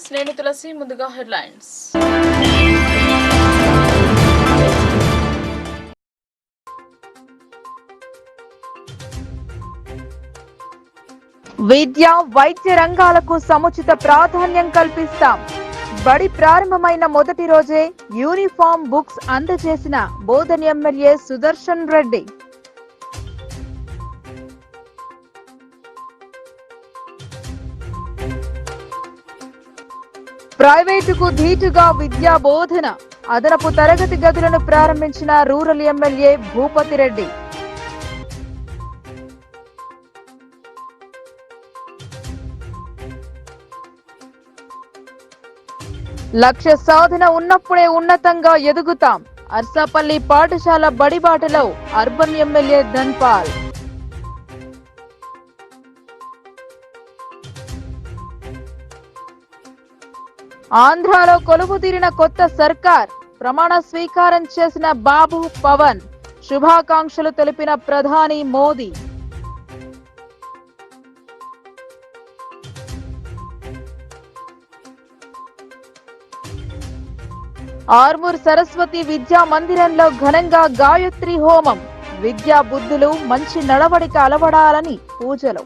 News నేను తులసి. ముందుగా headlines. విద్య, వైద్య రంగాలకు సముచిత ప్రాధాన్యం కల్పిస్తాం. బడి ప్రారంభమైన మొదటి రోజే యూనిఫామ్, బుక్స్ అందజేసిన బోధన్ ఎమ్మెల్యే సుదర్శన్ రెడ్డి. ప్రైవేటుకు ధీటుగా విద్యా బోధన, అదనపు తరగతి గదులను ప్రారంభించిన రూరల్ ఎమ్మెల్యే భూపతి రెడ్డి. లక్ష్య సాధన ఉన్నప్పుడే ఉన్నతంగా ఎదుగుతాం. అర్సాపల్లి పాఠశాల బడిబాటలో అర్బన్ ఎమ్మెల్యే ధన్పాల్. ఆంధ్రాలో కొలువుదీరిన కొత్త సర్కార్, ప్రమాణ స్వీకారం చేసిన బాబు పవన్, శుభాకాంక్షలు తెలిపిన ప్రధాని మోదీ. ఆర్మూర్ సరస్వతి విద్యా మందిరంలో ఘనంగా గాయత్రి హోమం, విద్యా బుద్ధులు మంచి నడవడిక అలవడాలని పూజలు.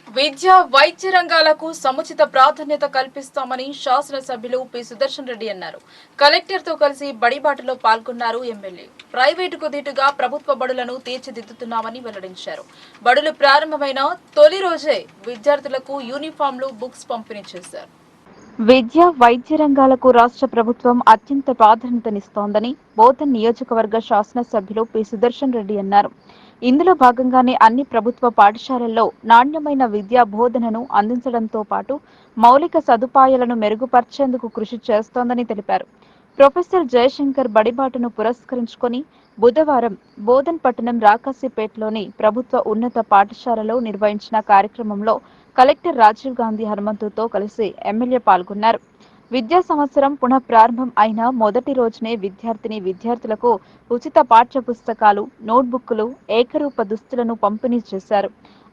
విద్య, వైద్య రంగాలకు సముచిత ప్రాధాన్యత కల్పిస్తామని శాసనసభ్యులు పి సుదర్శన్ రెడ్డి అన్నారు. కలెక్టర్తో కలిసి బడిబాటలో పాల్గొన్నారు ఎమ్మెల్యే. ప్రైవేటుకు ధీటుగా ప్రభుత్వ బడులను తీర్చిదిద్దుతున్నామని వెల్లడించారు. బడులు ప్రారంభమైన తొలి రోజే విద్యార్థులకు యూనిఫామ్లు, బుక్స్ పంపిణీ చేశారు. విద్య, వైద్య రంగాలకు రాష్ట్ర ప్రభుత్వం అత్యంత ప్రాధాన్యతనిస్తోందని బోధన్ నియోజకవర్గ శాసనసభ్యులు పి సుదర్శన్ రెడ్డి అన్నారు. ఇందులో భాగంగానే అన్ని ప్రభుత్వ పాఠశాలల్లో నాణ్యమైన విద్యా బోధనను అందించడంతో పాటు మౌలిక సదుపాయాలను మెరుగుపర్చేందుకు కృషి చేస్తోందని తెలిపారు. ప్రొఫెసర్ జయశంకర్ బడిబాటను పురస్కరించుకొని బుధవారం బోధన్ పట్టణం రాకాసిపేటలోని ప్రభుత్వ ఉన్నత పాఠశాలలో నిర్వహించిన కార్యక్రమంలో కలెక్టర్ రాజీవ్ గాంధీ హనుమంతుతో కలిసి ఎమ్మెల్యే పాల్గొన్నారు. విద్యా సంవత్సరం పునః ప్రారంభం అయిన మొదటి రోజునే విద్యార్థులకు ఉచిత పాఠ్య పుస్తకాలు, నోట్బుక్లు, ఏకరూప దుస్తులను పంపిణీ చేశారు.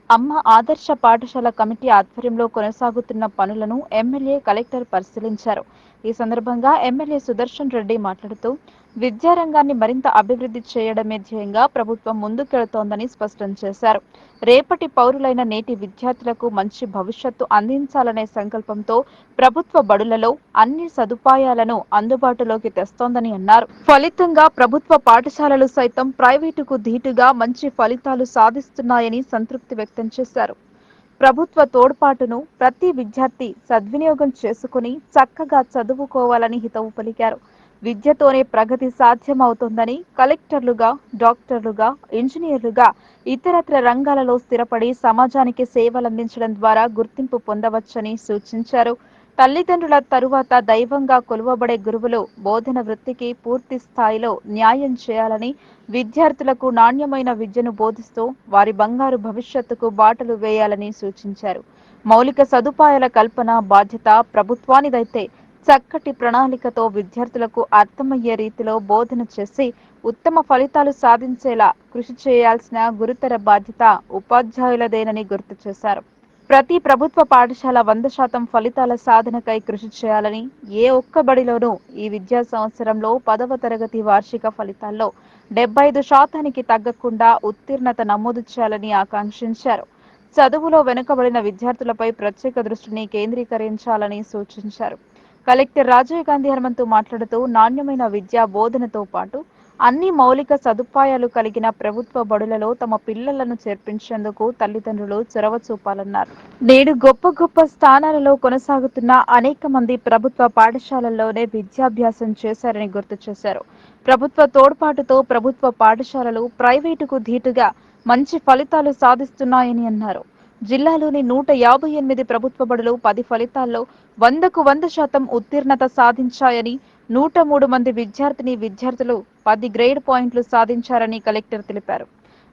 అమ్మ ఆదర్శ పాఠశాల కమిటీ ఆధ్వర్యంలో కొనసాగుతున్న పనులను ఎమ్మెల్యే, కలెక్టర్ పరిశీలించారు. ఈ సందర్భంగా ఎమ్మెల్యే సుదర్శన్ రెడ్డి మాట్లాడుతూ విద్యారంగాన్ని మరింత అభివృద్ధి చేయడమే ధ్యేయంగా ప్రభుత్వం ముందుకెళుతోందని స్పష్టం చేశారు. రేపటి పౌరులైన నేటి విద్యార్థులకు మంచి భవిష్యత్తు అందించాలనే సంకల్పంతో ప్రభుత్వ బడులలో అన్ని సదుపాయాలను అందుబాటులోకి తెస్తోందని అన్నారు. ఫలితంగా ప్రభుత్వ పాఠశాలలు సైతం ప్రైవేటుకు ధీటుగా మంచి ఫలితాలు సాధిస్తున్నాయని సంతృప్తి వ్యక్తం చేశారు. ప్రభుత్వ తోడ్పాటును ప్రతి విద్యార్థి సద్వినియోగం చేసుకుని చక్కగా చదువుకోవాలని హితవు పలికారు. విద్యతోనే ప్రగతి సాధ్యమవుతుందని కలెక్టర్లుగా, డాక్టర్లుగా, ఇంజనీర్లుగా ఇతరత్ర రంగాలలో స్థిరపడి సమాజానికి సేవలందించడం ద్వారా గుర్తింపు పొందవచ్చని సూచించారు. తల్లిదండ్రుల తరువాత దైవంగా కొలువబడే గురువులు బోధన వృత్తికి పూర్తి స్థాయిలో న్యాయం చేయాలని, విద్యార్థులకు నాణ్యమైన విద్యను బోధిస్తూ వారి బంగారు భవిష్యత్తుకు బాటలు వేయాలని సూచించారు. మౌలిక సదుపాయాల కల్పన బాధ్యత ప్రభుత్వానిదైతే చక్కటి ప్రణాళికతో విద్యార్థులకు అర్థమయ్యే రీతిలో బోధన చేసి ఉత్తమ ఫలితాలు సాధించేలా కృషి చేయాల్సిన గురుతర బాధ్యత ఉపాధ్యాయులదేనని గుర్తు చేశారు. ప్రతి ప్రభుత్వ పాఠశాల 100% ఫలితాల సాధనకై కృషి చేయాలని, ఏ ఒక్క బడిలోనూ ఈ విద్యా సంవత్సరంలో 10వ తరగతి వార్షిక ఫలితాల్లో 75% తగ్గకుండా ఉత్తీర్ణత నమోదు చేయాలని ఆకాంక్షించారు. చదువులో వెనుకబడిన విద్యార్థులపై ప్రత్యేక దృష్టిని కేంద్రీకరించాలని సూచించారు. కలెక్టర్ రాజీవ్ గాంధీ హనుమంతు మాట్లాడుతూ నాణ్యమైన విద్యా బోధనతో పాటు అన్ని మౌలిక సదుపాయాలు కలిగిన ప్రభుత్వ బడులలో తమ పిల్లలను చేర్పించేందుకు తల్లిదండ్రులు చొరవ చూపాలన్నారు. నేడు గొప్ప గొప్ప స్థానాలలో కొనసాగుతున్న అనేక మంది ప్రభుత్వ పాఠశాలల్లోనే విద్యాభ్యాసం చేశారని గుర్తు చేశారు. ప్రభుత్వ తోడ్పాటుతో ప్రభుత్వ పాఠశాలలు ప్రైవేటుకు ధీటుగా మంచి ఫలితాలు సాధిస్తున్నాయని అన్నారు. జిల్లాలోని 158 ప్రభుత్వ బడులు 10 ఫలితాల్లో 100కు 100% ఉత్తీర్ణత సాధించాయని, 103 మంది విద్యార్థులు 10 గ్రేడ్ పాయింట్లు సాధించారని కలెక్టర్ తెలిపారు.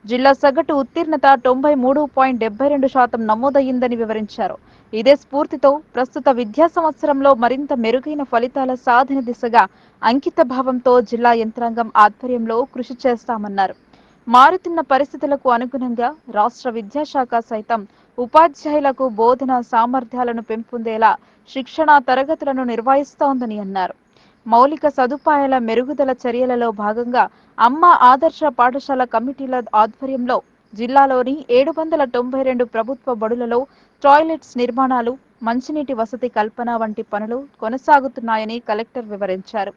జిల్లా సగటు ఉత్తీర్ణత 93.72% నమోదయ్యిందని వివరించారు. ఇదే స్ఫూర్తితో ప్రస్తుత విద్యా సంవత్సరంలో మరింత మెరుగైన ఫలితాల సాధన దిశగా అంకిత భావంతో జిల్లా యంత్రాంగం ఆధ్వర్యంలో కృషి చేస్తామన్నారు. మారుతున్న పరిస్థితులకు అనుగుణంగా రాష్ట్ర విద్యాశాఖ సైతం ఉపాధ్యాయులకు బోధన సామర్థ్యాలను పెంపొందేలా శిక్షణా తరగతులను నిర్వహిస్తోందని అన్నారు. మౌలిక సదుపాయాల మెరుగుదల చర్యలలో భాగంగా అమ్మ ఆదర్శ పాఠశాల కమిటీల ఆధ్వర్యంలో జిల్లాలోని 792 ప్రభుత్వ బడులలో టాయిలెట్స్ నిర్మాణాలు, మంచినీటి వసతి కల్పన వంటి పనులు కొనసాగుతున్నాయని కలెక్టర్ వివరించారు.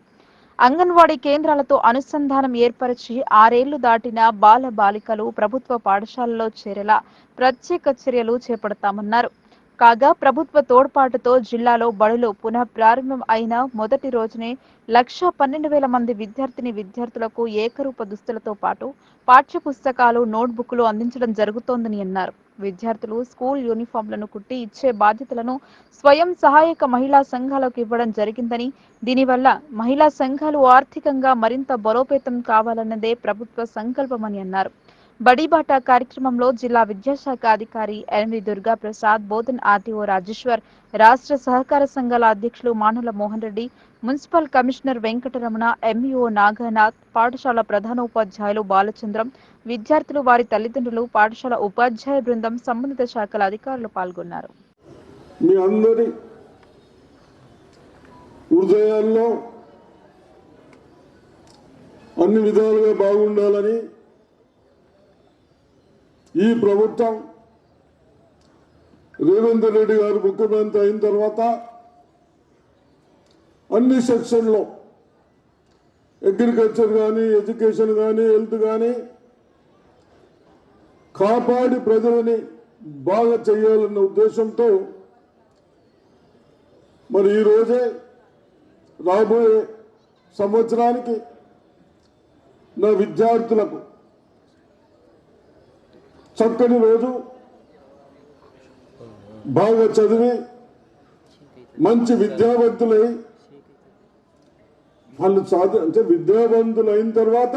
అంగన్వాడీ కేంద్రాలతో అనుసంధానం ఏర్పరిచి 6 ఏళ్లు దాటిన బాల బాలికలు ప్రభుత్వ పాఠశాలలో చేరేలా ప్రత్యేక చర్యలు చేపడతామన్నారు. కాగా ప్రభుత్వ తోడ్పాటుతో జిల్లాలో బడులు పునః ప్రారంభం అయిన మొదటి రోజునే 1,12,000 మంది విద్యార్థులకు ఏకరూప దుస్తులతో పాటు పాఠ్య పుస్తకాలు, నోట్బుక్లు అందించడం జరుగుతోందని అన్నారు. విద్యార్థులు స్కూల్ యూనిఫామ్లను కుట్టి ఇచ్చే బాధ్యతలను స్వయం సహాయక మహిళా సంఘాలకు ఇవ్వడం జరిగిందని, దీనివల్ల మహిళా సంఘాలు ఆర్థికంగా మరింత బలోపేతం కావాలన్నదే ప్రభుత్వ సంకల్పమని అన్నారు. బడిబాట కార్యక్రమంలో జిల్లా విద్యాశాఖ అధికారి ఎన్వి దుర్గా ప్రసాద్, బోధన్ ఆర్టీఓ రాజేశ్వర్, రాష్ట్ర సహకార సంఘాల అధ్యక్షులు Manala Mohan Reddy, municipal commissioner Venkataramana, MEO Naganath, పాఠశాల ప్రధానోపాధ్యాయులు బాలచంద్రం, విద్యార్థులు, వారి తల్లిదండ్రులు, పాఠశాల ఉపాధ్యాయ బృందం, సంబంధిత శాఖల అధికారులు పాల్గొన్నారు. మీ అందరి హృదయాల్లో అన్ని విధాలుగా బాగుండాలని ఈ ప్రభుత్వం రేవంత్ రెడ్డి గారు ముఖ్యమంత్రి అయిన తర్వాత అన్ని సెక్షన్లో అగ్రికల్చర్ కానీ, ఎడ్యుకేషన్ కానీ, హెల్త్ కానీ కాపాడి ప్రజలని బాగా చేయాలన్న ఉద్దేశంతో మరి ఈరోజే రాబోయే సంవత్సరానికి నా విద్యార్థులకు చక్కని రోజు, బాగా చదివి మంచి విద్యావంతులై వాళ్ళు అంటే విద్యావంతులు అయిన తర్వాత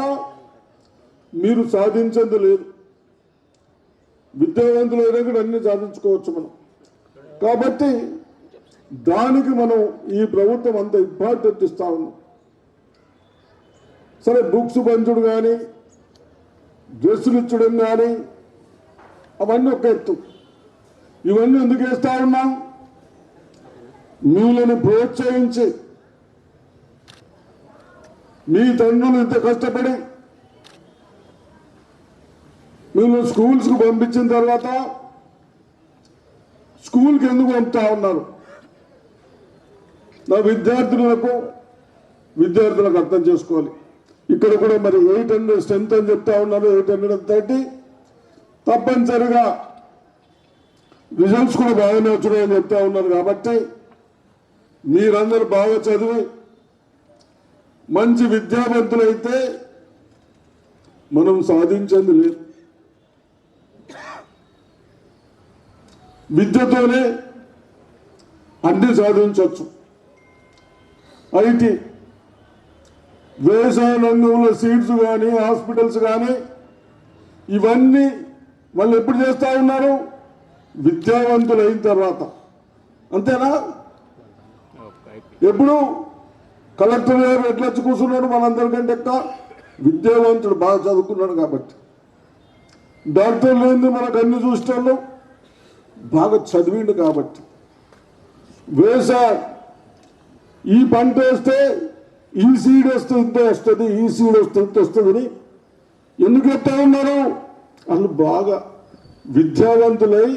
మీరు సాధించేది లేదు. విద్యావంతులు అయినా కూడా అన్ని సాధించుకోవచ్చు మనం. కాబట్టి దానికి మనం ఈ ప్రభుత్వం అంత ఇంపార్టెంట్ ఇస్తా ఉన్నాం. సరే, బుక్స్ పంచుడు కానీ, డ్రెస్సులు ఇచ్చడం కానీ అవన్నీ ఒక ఎత్తు. ఇవన్నీ ఎందుకు వేస్తా ఉన్నాం? మీలను ప్రోత్సహించి మీ తండ్రులు ఇంత కష్టపడి మీరు స్కూల్స్కు పంపించిన తర్వాత స్కూల్కి ఎందుకు పంపుతా ఉన్నారు? నా విద్యార్థులకు అర్థం చేసుకోవాలి. ఇక్కడ కూడా మరి 800 స్ట్రెంత్ అని చెప్తా ఉన్నారు. 830 తప్పనిసరిగా రిజల్ట్స్ కూడా బాగానే వచ్చాయని చెప్తా ఉన్నారు. కాబట్టి మీరందరూ బాగా చదివి మంచి విద్యావంతులైతే మనం సాధించేది లేదు. విద్యతోనే అన్ని సాధించవచ్చు. ఐటీ, వ్యవసాయ రంగంలో సీట్స్ కానీ, హాస్పిటల్స్ కానీ ఇవన్నీ వాళ్ళు ఎప్పుడు చేస్తూ ఉన్నారు? విద్యావంతులు అయిన తర్వాత. అంతేనా? ఎప్పుడు కలెక్టర్ గారు ఎట్లా వచ్చి కూర్చున్నాడు? మనందరికంటే ఎక్కువ విద్యావంతుడు, బాగా చదువుకున్నాడు కాబట్టి. డాక్టర్లు ఏంది మనకు అన్ని చూసేవాళ్ళు బాగా చదివిండు కాబట్టి. వ్యవసాయం, ఈ పంట వేస్తే ఈ సీడ్ వస్తే ఇంత వస్తుంది, ఈ సీడ్ వస్తే ఇంత వస్తుందని ఎందుకు చెప్తా ఉన్నారు? వాళ్ళు బాగా విద్యావంతులై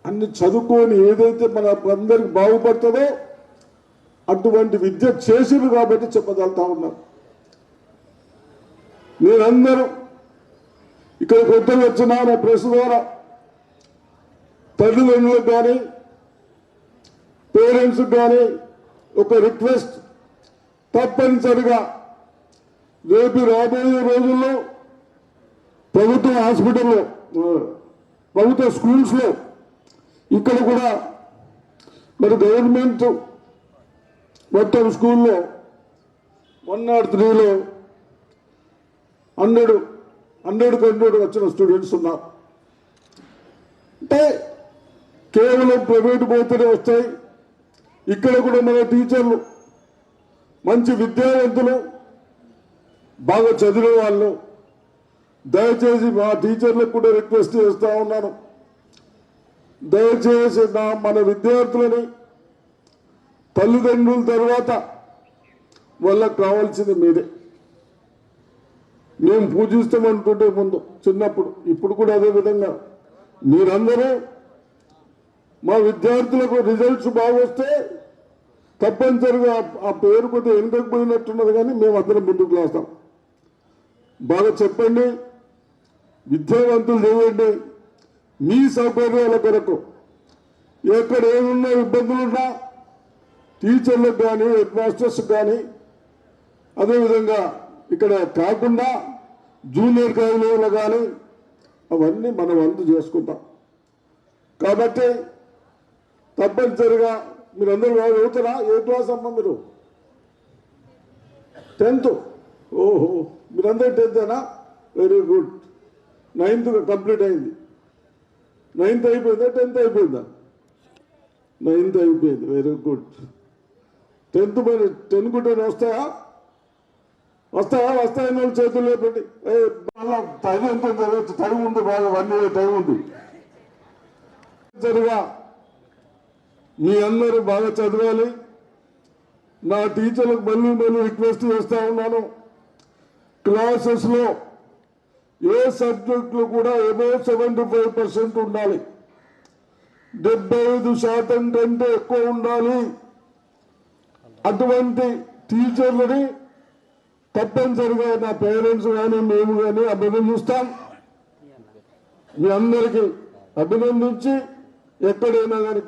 అన్ని చదువుకొని ఏదైతే మన అందరికి బాగుపడుతుందో అటువంటి విద్య చేసిరు కాబట్టి చెప్పగలుగుతా ఉన్నారు. మీరందరూ ఇక్కడ కొత్తగా వచ్చిన నా ప్రెస్ ద్వారా తల్లిదండ్రులకు కానీ, పేరెంట్స్కి కానీ ఒక రిక్వెస్ట్, తప్పనిసరిగా రేపు రాబోయే రోజుల్లో ప్రభుత్వ హాస్పిటల్లో, ప్రభుత్వ స్కూల్స్లో, ఇక్కడ కూడా మరి గవర్నమెంట్ మొత్తం స్కూల్లో 103లో 100 వచ్చిన స్టూడెంట్స్ ఉన్నారు. అంటే కేవలం ప్రైవేటు పోతేనే వస్తాయి. ఇక్కడ కూడా మన టీచర్లు మంచి విద్యావంతులు, బాగా చదివిన వాళ్ళు దయచేసి మా టీచర్లకు కూడా రిక్వెస్ట్ చేస్తూ ఉన్నాను, దయచేసి మన విద్యార్థులని తల్లిదండ్రుల తర్వాత వాళ్ళకు కావాల్సింది మీరే. మేము పూజిస్తామంటుంటే ముందు చిన్నప్పుడు, ఇప్పుడు కూడా అదే విధంగా మీరందరూ మా విద్యార్థులకు రిజల్ట్స్ బాగా వస్తే తప్పనిసరిగా ఆ పేరు కొద్దిగా వెనుకపోయినట్టున్నది, కానీ మేము అందరం ముందుకు వస్తాం. బాగా చెప్పండి, విద్యావంతులు చేయండి. మీ సౌకర్యాల కొరకు ఎక్కడ ఏమున్నా ఇబ్బందులున్నా టీచర్లకు కానీ హెడ్ మాస్టర్స్ కానీ, అదేవిధంగా ఇక్కడ కాకుండా జూనియర్ కాలేజీలో కానీ అవన్నీ మనం వంతు చేసుకుంటాం. కాబట్టి తప్పనిసరిగా మీరందరూ చదువుతారా? ఏ క్లాస్ అమ్మా మీరు? 10th. ఓహో, మీరందరూ 10th. Very good. 9th complete అయింది. 9th అయిపోయిందా? 10th అయిపోయిందా? 9th అయిపోయింది. Very good. 10th మరి 10 గుట్టని వస్తాయా? వస్తాయని వాళ్ళు చేతులు లేపండి. టైం ఎంత టైం ఉంది, బాగా 1 year టైం ఉంది. సరిగా మీ అందరూ బాగా చదవాలి. నా టీచర్లకు మళ్ళీ రిక్వెస్ట్ చేస్తూ ఉన్నాను, క్లాసెస్లో ఏ సబ్జెక్టులు కూడా అబౌవ్ 75% ఉండాలి. 75% కంటే ఎక్కువ ఉండాలి. అటువంటి టీచర్లని తప్పనిసరిగా నా పేరెంట్స్ కానీ మేము కానీ అభినందిస్తాం. మీ అందరికీ అభినందించి ఎక్కడైనా కానీ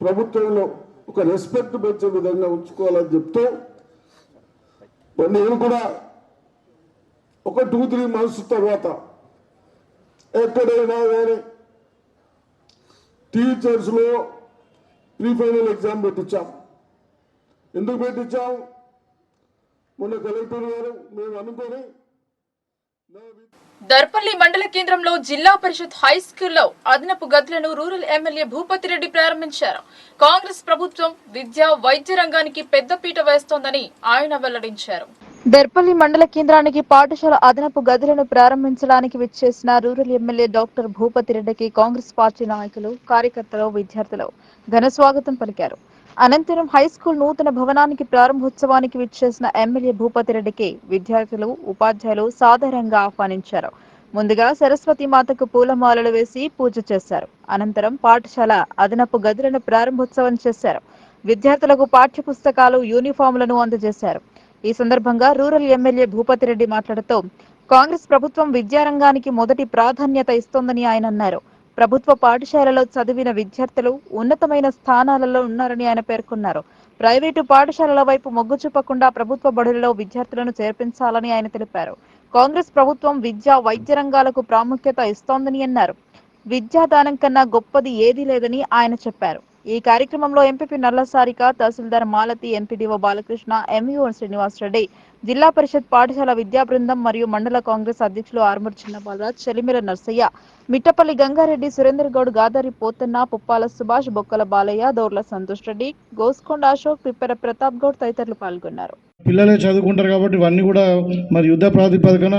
ప్రభుత్వంలో ఒక రెస్పెక్ట్ పెంచే విధంగా ఉంచుకోవాలని చెప్తూ, నేను కూడా ఒక 2-3 months తర్వాత ఎక్కడైనా కానీ టీచర్స్లో ప్రీ-ఫైనల్ ఎగ్జామ్ పెట్టించాం. ఎందుకు పెట్టించాం? మొన్న కలెక్టర్ గారు మేము అనుకొని దర్పల్లి మండల కేంద్రంలో జిల్లా పరిషత్ హై స్కూల్లో అదనపు గదులను రూరల్ ఎమ్మెల్యే భూపతిరెడ్డి ప్రారంభించారు. కాంగ్రెస్ ప్రభుత్వం విద్య, వైద్య రంగానికి పెద్దపీట వేస్తోందని ఆయన వెల్లడించారు. దర్పల్లి మండల కేంద్రానికి పాఠశాల అదనపు గదులను ప్రారంభించడానికి విచ్చేసిన రూరల్ ఎమ్మెల్యే డాక్టర్ భూపతిరెడ్డికి కాంగ్రెస్ పార్టీ నాయకులు, కార్యకర్తలు, విద్యార్థులు ఘన స్వాగతం పలికారు. అనంతరం హైస్కూల్ నూతన భవనానికి ప్రారంభోత్సవానికి విచ్చేసిన ఎమ్మెల్యే భూపతిరెడ్డికి విద్యార్థులు, ఉపాధ్యాయులు సాదరంగా ఆహ్వానించారు. ముందుగా సరస్వతి మాతకు పూలమాలలు వేసి పూజ చేశారు. అనంతరం పాఠశాల అదనపు గదులను ప్రారంభోత్సవం చేశారు. విద్యార్థులకు పాఠ్య పుస్తకాలు, యూనిఫామ్లను అందజేశారు. ఈ సందర్భంగా రూరల్ ఎమ్మెల్యే భూపతిరెడ్డి మాట్లాడుతూ, కాంగ్రెస్ ప్రభుత్వం విద్యారంగానికి మొదటి ప్రాధాన్యత ఇస్తోందని ఆయన అన్నారు. ప్రభుత్వ పాఠశాలలో చదివిన విద్యార్థులు ఉన్నతమైన స్థానాలలో ఉన్నారని ఆయన పేర్కొన్నారు. ప్రైవేటు పాఠశాలల వైపు మొగ్గు చూపకుండా ప్రభుత్వ బడులలో విద్యార్థులను చేర్పించాలని ఆయన తెలిపారు. కాంగ్రెస్ ప్రభుత్వం విద్య, వైద్య రంగాలకు ప్రాముఖ్యత ఇస్తోందని అన్నారు. విద్యాదానం కన్నా గొప్పది ఏదీ లేదని ఆయన చెప్పారు. ఈ కార్యక్రమంలో ఎంపీపీ నల్లసారిక, తహసీల్దార్ మాలతి, ఎంపీడీఓ బాలకృష్ణ, ఎంఈఓ శ్రీనివాసరెడ్డి, జిల్లా పరిషత్ పాఠశాల విద్యా బృందం మరియు మండల కాంగ్రెస్ అధ్యక్షులు ఆర్మూర్ చిన్నబాలరాజ్, చెలిమిల నర్సయ్య, మిట్టపల్లి గంగారెడ్డి, సురేందర్ గౌడ్, గాదారి పోతన్న, పుప్పాల సుభాష్, బొక్కల బాలయ్య, దౌర్ల సంతోష్ రెడ్డి, గోస్కొండ అశోక్, పిప్పెర ప్రతాప్ గౌడ్ తదితరులు పాల్గొన్నారు. పిల్లలే చదువుకుంటారు కాబట్టి ఇవన్నీ కూడా మరి యుద్ధ ప్రాతిపదికన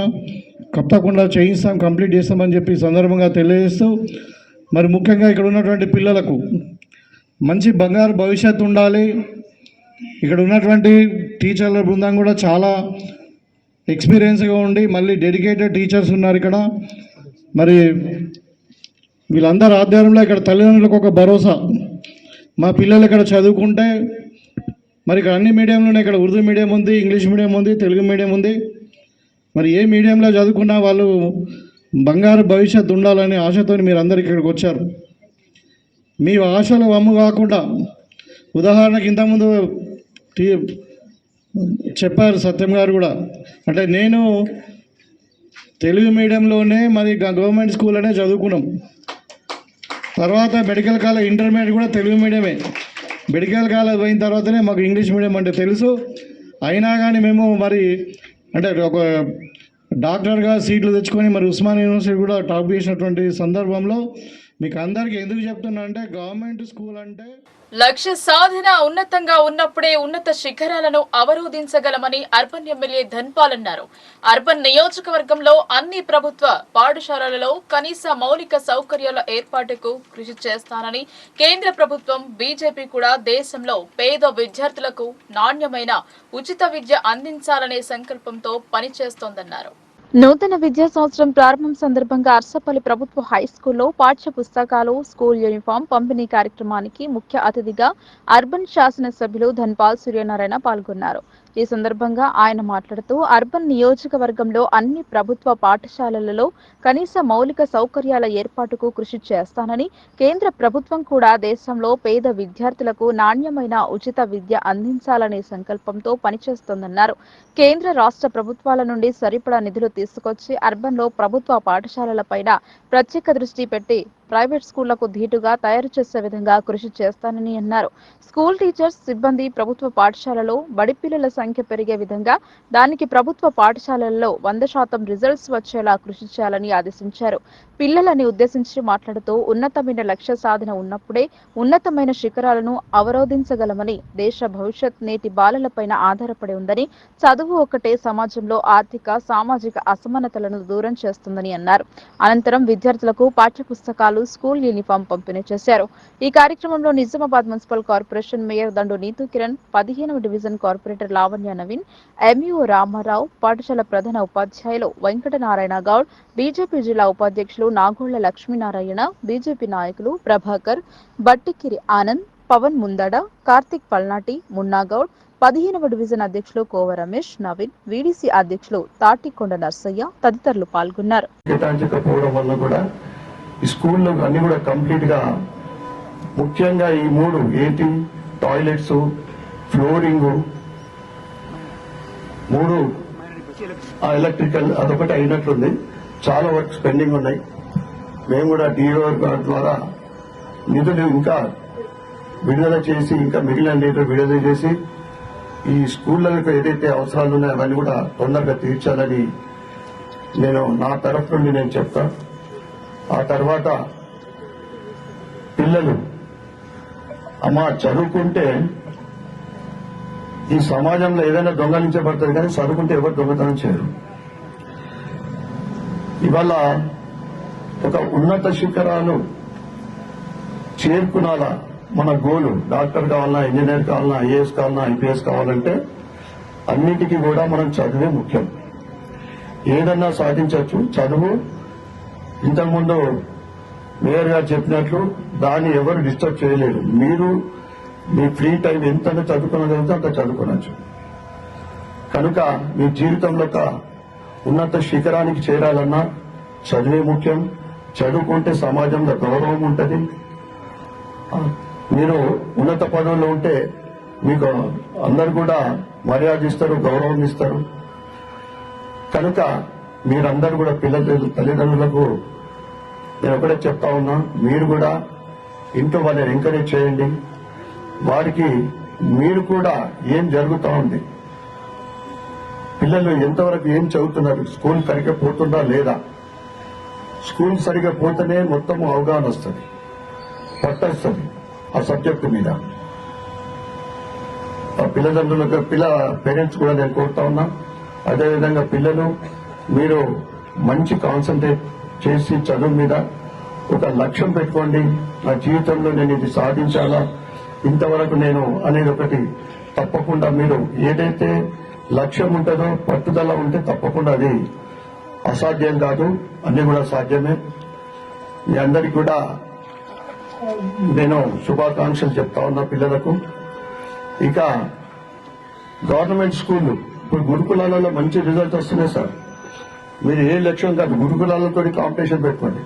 తప్పకుండా చేయిస్తాం, కంప్లీట్ చేస్తామని చెప్పి సందర్భంగా తెలియజేస్తూ, మరి ముఖ్యంగా ఇక్కడ ఉన్నటువంటి పిల్లలకు మంచి బంగారు భవిష్యత్తు ఉండాలి. ఇక్కడ ఉన్నటువంటి టీచర్ల బృందం కూడా చాలా ఎక్స్పీరియన్స్గా ఉండి మళ్ళీ డెడికేటెడ్ టీచర్స్ ఉన్నారు ఇక్కడ. మరి వీళ్ళందరూ ఆధ్వర్యంలో ఇక్కడ తల్లిదండ్రులకు ఒక భరోసా, మా పిల్లలు ఇక్కడ చదువుకుంటే మరి ఇక్కడ అన్ని మీడియంలోనే, ఇక్కడ ఉర్దూ మీడియం ఉంది, ఇంగ్లీష్ మీడియం ఉంది, తెలుగు మీడియం ఉంది. మరి ఏ మీడియంలో చదువుకున్నా వాళ్ళు బంగారు భవిష్యత్తు ఉండాలనే ఆశతో మీరు అందరు ఇక్కడికి వచ్చారు. మీ ఆశలు వమ్ము కాకుండా, ఉదాహరణకి ఇంతకుముందు చెప్పారు సత్యం గారు కూడా, అంటే నేను తెలుగు మీడియంలోనే మరి గవర్నమెంట్ స్కూల్లోనే చదువుకున్నాం. తర్వాత మెడికల్ కాలేజ్ ఇంటర్మీడియట్ కూడా తెలుగు మీడియమే. మెడికల్ కాలేజ్ పోయిన తర్వాతనే మాకు ఇంగ్లీష్ మీడియం అంటే తెలుసు. అయినా కానీ మేము మరి అంటే ఒక డాక్టర్గా సీట్లు తెచ్చుకొని మరి ఉస్మానియా యూనివర్సిటీ కూడా టాప్ చేసినటువంటి సందర్భంలో మీకు అందరికీ ఎందుకు చెప్తున్నా అంటే గవర్నమెంట్ స్కూల్ అంటే లక్ష్య సాధన ఉన్నతంగా ఉన్నప్పుడే ఉన్నత శిఖరాలను అవరోధించగలమని అర్బన్ ఎమ్మెల్యే ధన్పాల్ అన్నారు. అర్బన్ నియోజకవర్గంలో అన్ని ప్రభుత్వ పాఠశాలలలో కనీస మౌలిక సౌకర్యాల ఏర్పాటుకు కృషి చేస్తానని, కేంద్ర ప్రభుత్వం బీజేపీ కూడా దేశంలో పేద విద్యార్థులకు నాణ్యమైన ఉచిత విద్య అందించాలనే సంకల్పంతో పనిచేస్తోందన్నారు. నూతన విద్యా సంవత్సరం ప్రారంభం సందర్భంగా అర్సపల్లి ప్రభుత్వ హై స్కూల్లో పాఠ్య పుస్తకాలు, స్కూల్ యూనిఫామ్ పంపిణీ కార్యక్రమానికి ముఖ్య అతిథిగా అర్బన్ శాసనసభ్యులు ధన్పాల్ సూర్యనారాయణ పాల్గొన్నారు. ఈ సందర్భంగా ఆయన మాట్లాడుతూ అర్బన్ నియోజకవర్గంలో అన్ని ప్రభుత్వ పాఠశాలలలో కనీస మౌలిక సౌకర్యాల ఏర్పాటుకు కృషి చేస్తానని, కేంద్ర ప్రభుత్వం కూడా దేశంలో పేద విద్యార్థులకు నాణ్యమైన ఉచిత విద్య అందించాలనే సంకల్పంతో పనిచేస్తోందన్నారు. కేంద్ర రాష్ట్ర ప్రభుత్వాల నుండి సరిపడా నిధులు తీసుకొచ్చి అర్బన్లో ప్రభుత్వ పాఠశాలలపైన ప్రత్యేక దృష్టి పెట్టి ప్రైవేట్ స్కూళ్లకు ధీటుగా తయారు చేసే విధంగా కృషి చేస్తానని అన్నారు. స్కూల్ టీచర్స్, సిబ్బంది ప్రభుత్వ పాఠశాలలో బడి పిల్లల సంఖ్య పెరిగే విధంగా దానికి ప్రభుత్వ పాఠశాలల్లో 100% రిజల్ట్స్ వచ్చేలా కృషి చేయాలని ఆదేశించారు. పిల్లలని ఉద్దేశించి మాట్లాడుతూ ఉన్నతమైన లక్ష్య సాధన ఉన్నప్పుడే ఉన్నతమైన శిఖరాలను అవరోధించగలమని, దేశ భవిష్యత్ నేటి బాలలపైన ఆధారపడి ఉందని, చదువు ఒక్కటే సమాజంలో ఆర్థిక, సామాజిక అసమానతలను దూరం చేస్తుందని అన్నారు. అనంతరం విద్యార్థులకు పాఠ్య పుస్తకాలు, స్కూల్ యూనిఫామ్ పంపిణీ చేశారు. ఈ కార్యక్రమంలో నిజామాబాద్ మున్సిపల్ కార్పొరేషన్ మేయర్ దండు నీతు కిరణ్, 15వ division corporator Lavanya Naveen, MEO Ramarao, పాఠశాల ప్రధాన ఉపాధ్యాయులు వెంకటనారాయణ గౌడ్, బీజేపీ జిల్లా ఉపాధ్యక్షులు నాగోళ్ల లక్ష్మీనారాయణ, బీజేపీ నాయకులు ప్రభాకర్, బట్టికిరి ఆనంద్, పవన్ ముందడ, కార్తిక్ పల్నాటి, మున్నాగౌడ్, 15వ డివిజన్ అధ్యక్షులు కోవ రమేష్, నవీన్, వీడీసీ అధ్యక్షులు తాటికొండ నర్సయ్య తదితరులు పాల్గొన్నారు. ఈ స్కూల్లో అన్ని కూడా కంప్లీట్ గా, ముఖ్యంగా ఈ 3 ఏంటి, టాయిలెట్స్, ఫ్లోరింగ్, 3 ఎలక్ట్రికల్ అదొకటి అయినట్లుంది. చాలా వర్క్స్ పెండింగ్ ఉన్నాయి. మేము కూడా డిఓ ద్వారా నిధులు ఇంకా విడుదల చేసి, ఇంకా మిగిలిన నిధులు విడుదల చేసి ఈ స్కూళ్లకు ఏదైతే అవసరాలు ఉన్నాయో అవన్నీ కూడా తొందరగా తీర్చాలని నేను నా తరఫు నుండి నేను చెప్తాను. ఆ తర్వాత పిల్లలు అమ్మా చదువుకుంటే ఈ సమాజంలో ఏదైనా దొంగలించబడుతుంది, కానీ చదువుకుంటే ఎవరు దొంగతనం చేయరు. ఇవాళ ఒక ఉన్నత శిఖరాలు చేరుకునాలా మన గోలు. డాక్టర్ కావాలన్నా, ఇంజనీర్ కావాలన్నా, ఐఏఎస్ కావాలన్నా, ఐపీఎస్ కావాలంటే అన్నిటికీ కూడా మనం చదువే ముఖ్యం. ఏదన్నా సాధించవచ్చు. చదువు ఇంతకుముందు మేయర్ గారు చెప్పినట్లు దాన్ని ఎవరు డిస్టర్బ్ చేయలేరు. మీరు మీ ఫ్రీ టైం ఎంత చదువుకోగలిగితే అంత చదువుకోవచ్చు. కనుక మీ జీవితంలో ఒక ఉన్నత శిఖరానికి చేరాలన్నా చదువే ముఖ్యం. చదువుకుంటే సమాజంలో గౌరవం ఉంటుంది. మీరు ఉన్నత పదవుల్లో ఉంటే మీకు అందరు కూడా మర్యాద ఇస్తారు, గౌరవం ఇస్తారు. కనుక మీరందరూ కూడా తల్లిదండ్రులకు నేను ఒకటే చెప్తా ఉన్నా, మీరు కూడా ఇంట్లో వాళ్ళని ఎంకరేజ్ చేయండి. వారికి మీరు కూడా ఏం జరుగుతూ ఉంది, పిల్లలు ఎంతవరకు ఏం చదువుతున్నారు, స్కూల్ సరిగ్గా పోతుందా లేదా, స్కూల్ సరిగ్గా పోతేనే మొత్తం అవగాహన వస్తుంది, పట్టొస్తుంది ఆ సబ్జెక్టు మీద. పిల్లలందరూ పేరెంట్స్ కూడా నేను కోరుతా ఉన్నా. అదేవిధంగా పిల్లలు మీరు మంచి కాన్సన్ట్రేట్ చేసి చదువు మీద ఒక లక్ష్యం పెట్టుకోండి. నా జీవితంలో నేను ఇది సాధించాలా, ఇంతవరకు నేను అనేది ఒకటి తప్పకుండా మీరు ఏదైతే లక్ష్యం ఉంటుందో, పట్టుదల ఉంటే తప్పకుండా అది అసాధ్యం కాదు, అన్ని కూడా సాధ్యమే. మీ అందరికి కూడా నేను శుభాకాంక్షలు చెప్తా ఉన్నా పిల్లలకు. ఇక గవర్నమెంట్ స్కూళ్ళు ఇప్పుడు గురుకులాలలో మంచి రిజల్ట్ వస్తున్నాయి సార్. మీరు ఏ లక్ష్యం కాదు, గురుకులాలతో కాంపిటీషన్ పెట్టుకోండి,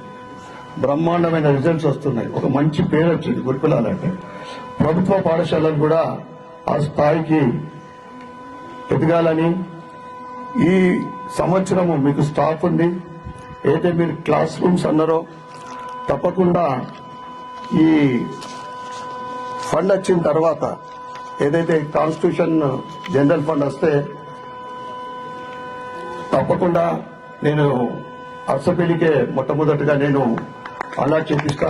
బ్రహ్మాండమైన రిజల్ట్స్ వస్తున్నాయి. ఒక మంచి పేరు వచ్చింది గురుకులాలంటే. ప్రభుత్వ పాఠశాలలు కూడా ఆ స్థాయికి ఎదగాలని ఈ సంవత్సరము మీకు స్టాఫ్ ఉంది, ఏదైతే మీరు క్లాస్ రూమ్స్ అన్నారో తప్పకుండా ఈ ఫండ్ వచ్చిన తర్వాత ఏదైతే కాన్స్టిట్యూషన్ జనరల్ ఫండ్ వస్తే తప్పకుండా నేను అర్సపల్లికే మొట్టమొదటిగా నేను అలా చేపిస్తా.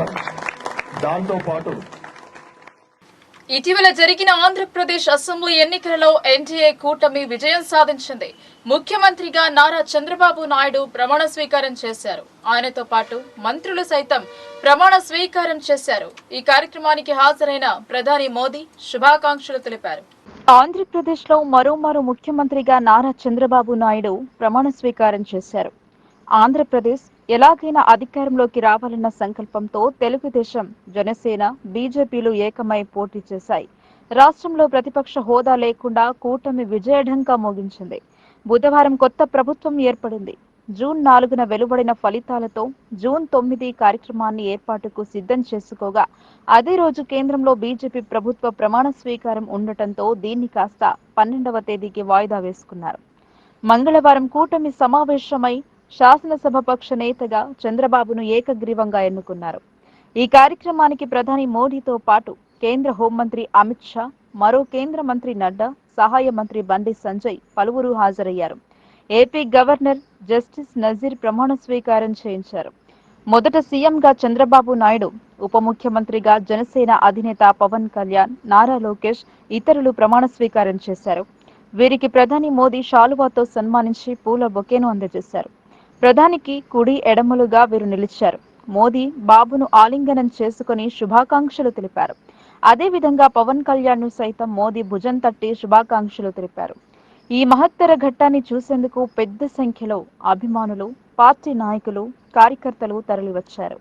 దాంతో పాటు ఇటీవల జరిగిన ఆంధ్రప్రదేశ్ అసెంబ్లీ ఎన్నికలలో ఎన్డీఏ కూటమి విజయం సాధించింది. ముఖ్యమంత్రిగా నారా చంద్రబాబు నాయుడు ప్రమాణ స్వీకారం చేశారు. ఆయనతో పాటు మంత్రులు సైతం ప్రమాణ స్వీకారం చేశారు. ఈ కార్యక్రమానికి హాజరైన ప్రధాని మోదీ శుభాకాంక్షలు తెలిపారు. ఆంధ్రప్రదేశ్లో మరోమారు ముఖ్యమంత్రిగా నారా చంద్రబాబు నాయుడు ప్రమాణ స్వీకారం చేశారు. ఆంధ్రప్రదేశ్ ఎలాగైనా అధికారంలోకి రావాలన్న సంకల్పంతో తెలుగుదేశం, జనసేన, బీజేపీలు ఏకమై పోటీ చేశాయి. రాష్ట్రంలో ప్రతిపక్ష హోదా లేకుండా కూటమి విజయఢంకా మోగించింది. బుధవారం కొత్త ప్రభుత్వం ఏర్పడింది. జూన్ 4న వెలువడిన ఫలితాలతో జూన్ 9 కార్యక్రమాన్ని ఏర్పాటుకు సిద్ధం చేసుకోగా అదే రోజు కేంద్రంలో బీజేపీ ప్రభుత్వ ప్రమాణ స్వీకారం ఉండటంతో దీన్ని కాస్త 12వ తేదీకి వాయిదా వేసుకున్నారు. మంగళవారం కూటమి సమావేశమై శాసనసభాపక్ష నేతగా చంద్రబాబును ఏకగ్రీవంగా ఎన్నుకున్నారు. ఈ కార్యక్రమానికి ప్రధాని మోడీతో పాటు కేంద్ర హోంమంత్రి అమిత్ షా, మరో కేంద్ర మంత్రి నడ్డా, సహాయ మంత్రి బండి సంజయ్ పలువురు హాజరయ్యారు. ఏపీ గవర్నర్ జస్టిస్ నజీర్ ప్రమాణ స్వీకారం చేయించారు. మొదట సీఎంగా చంద్రబాబు నాయుడు, ఉప ముఖ్యమంత్రిగా జనసేన అధినేత పవన్ కళ్యాణ్, నారా లోకేష్ ఇతరులు ప్రమాణ స్వీకారం చేశారు. వీరికి ప్రధాని మోదీ శాలువాతో సన్మానించి పూల బొకేను అందజేశారు. ప్రధానికి కుడి ఎడమలుగా వీరు నిలిచారు. మోదీ బాబును ఆలింగనం చేసుకుని శుభాకాంక్షలు తెలిపారు. అదేవిధంగా పవన్ కళ్యాణ్ ను సైతం మోదీ భుజం తట్టి శుభాకాంక్షలు తెలిపారు. ఈ మహత్తర ఘట్టాన్ని చూసేందుకు పెద్ద సంఖ్యలో అభిమానులు, పార్టీ నాయకులు, కార్యకర్తలు తరలివచ్చారు.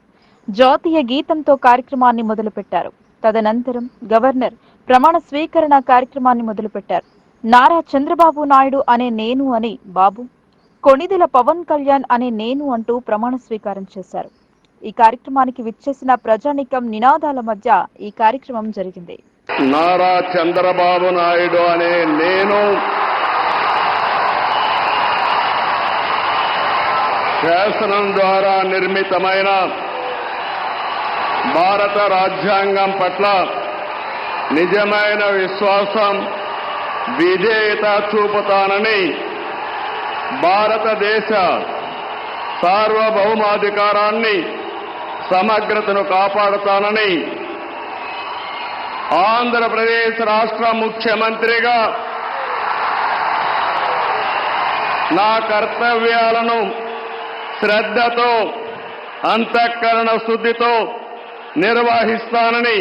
జాతీయ గీతంతో కార్యక్రమాన్ని మొదలుపెట్టారు. తదనంతరం గవర్నర్ ప్రమాణ స్వీకరణ కార్యక్రమాన్ని మొదలుపెట్టారు. నారా చంద్రబాబు నాయుడు అనే నేను అని బాబు, కొణిదెల పవన్ కళ్యాణ్ అనే నేను అంటూ ప్రమాణ స్వీకారం చేశారు. ఈ కార్యక్రమానికి విచ్చేసిన ప్రజానీకం నినాదాల మధ్య ఈ కార్యక్రమం జరిగింది. నారా చంద్రబాబు నాయుడు అనే నేను శాసనం ద్వారా నిర్మితమైన భారత రాజ్యాంగం పట్ల నిజమైన విశ్వాసం, విధేయత చూపుతానని, భారతదేశ సార్వభౌమాధికారాన్ని, సమగ్రతను కాపాడుతానని, ఆంధ్రప్రదేశ్ రాష్ట్ర ముఖ్యమంత్రిగా నా కర్తవ్యాలను శ్రద్ధతో, అంతఃకరణ శుద్ధితో నిర్వహిస్తానని,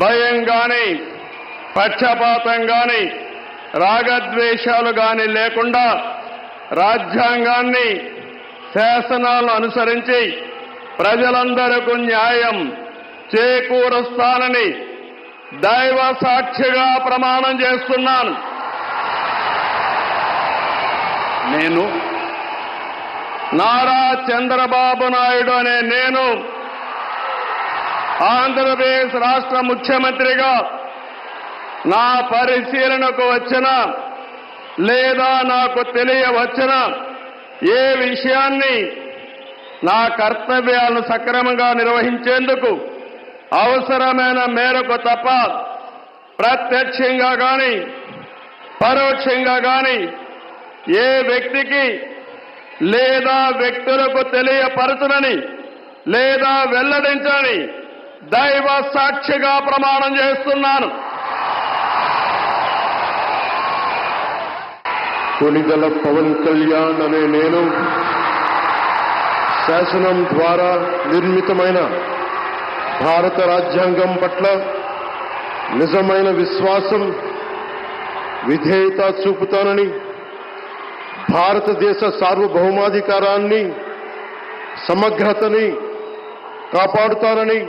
భయం గాని, పక్షపాతం గాని, రాగద్వేషాలు గాని లేకుండా రాజ్యాంగాన్ని, శాసనాలను అనుసరించి ప్రజలందరికీ న్యాయం చేకూరుస్తానని దైవ సాక్షిగా ప్రమాణం చేస్తున్నాను. నేను నారా చంద్రబాబు నాయుడు అనే నేను ఆంధ్రప్రదేశ్ రాష్ట్ర ముఖ్యమంత్రిగా నా పరిశీలనకు వచ్చిన లేదా నాకు తెలియవచ్చిన ఏ విషయాన్ని నా కర్తవ్యాలను సక్రమంగా నిర్వహించేందుకు అవసరమైన మేరకు తప్ప ప్రత్యక్షంగా గాని పరోక్షంగా గాని ఏ వ్యక్తికి లేదా వ్యక్తులకు తెలియపరచునని లేదా వెల్లడించని దైవ సాక్షిగా ప్రమాణం చేస్తున్నాను. కొణిదెల పవన్ కళ్యాణ్ అనే నేను శాసనం ద్వారా నిర్మితమైన భారత రాజ్యాంగం పట్ల నిజమైన విశ్వాసం, విధేయత చూపుతానని, భారతదేశ సార్వభౌమాధికారాన్ని, సమగ్రతని కాపాడుతానని,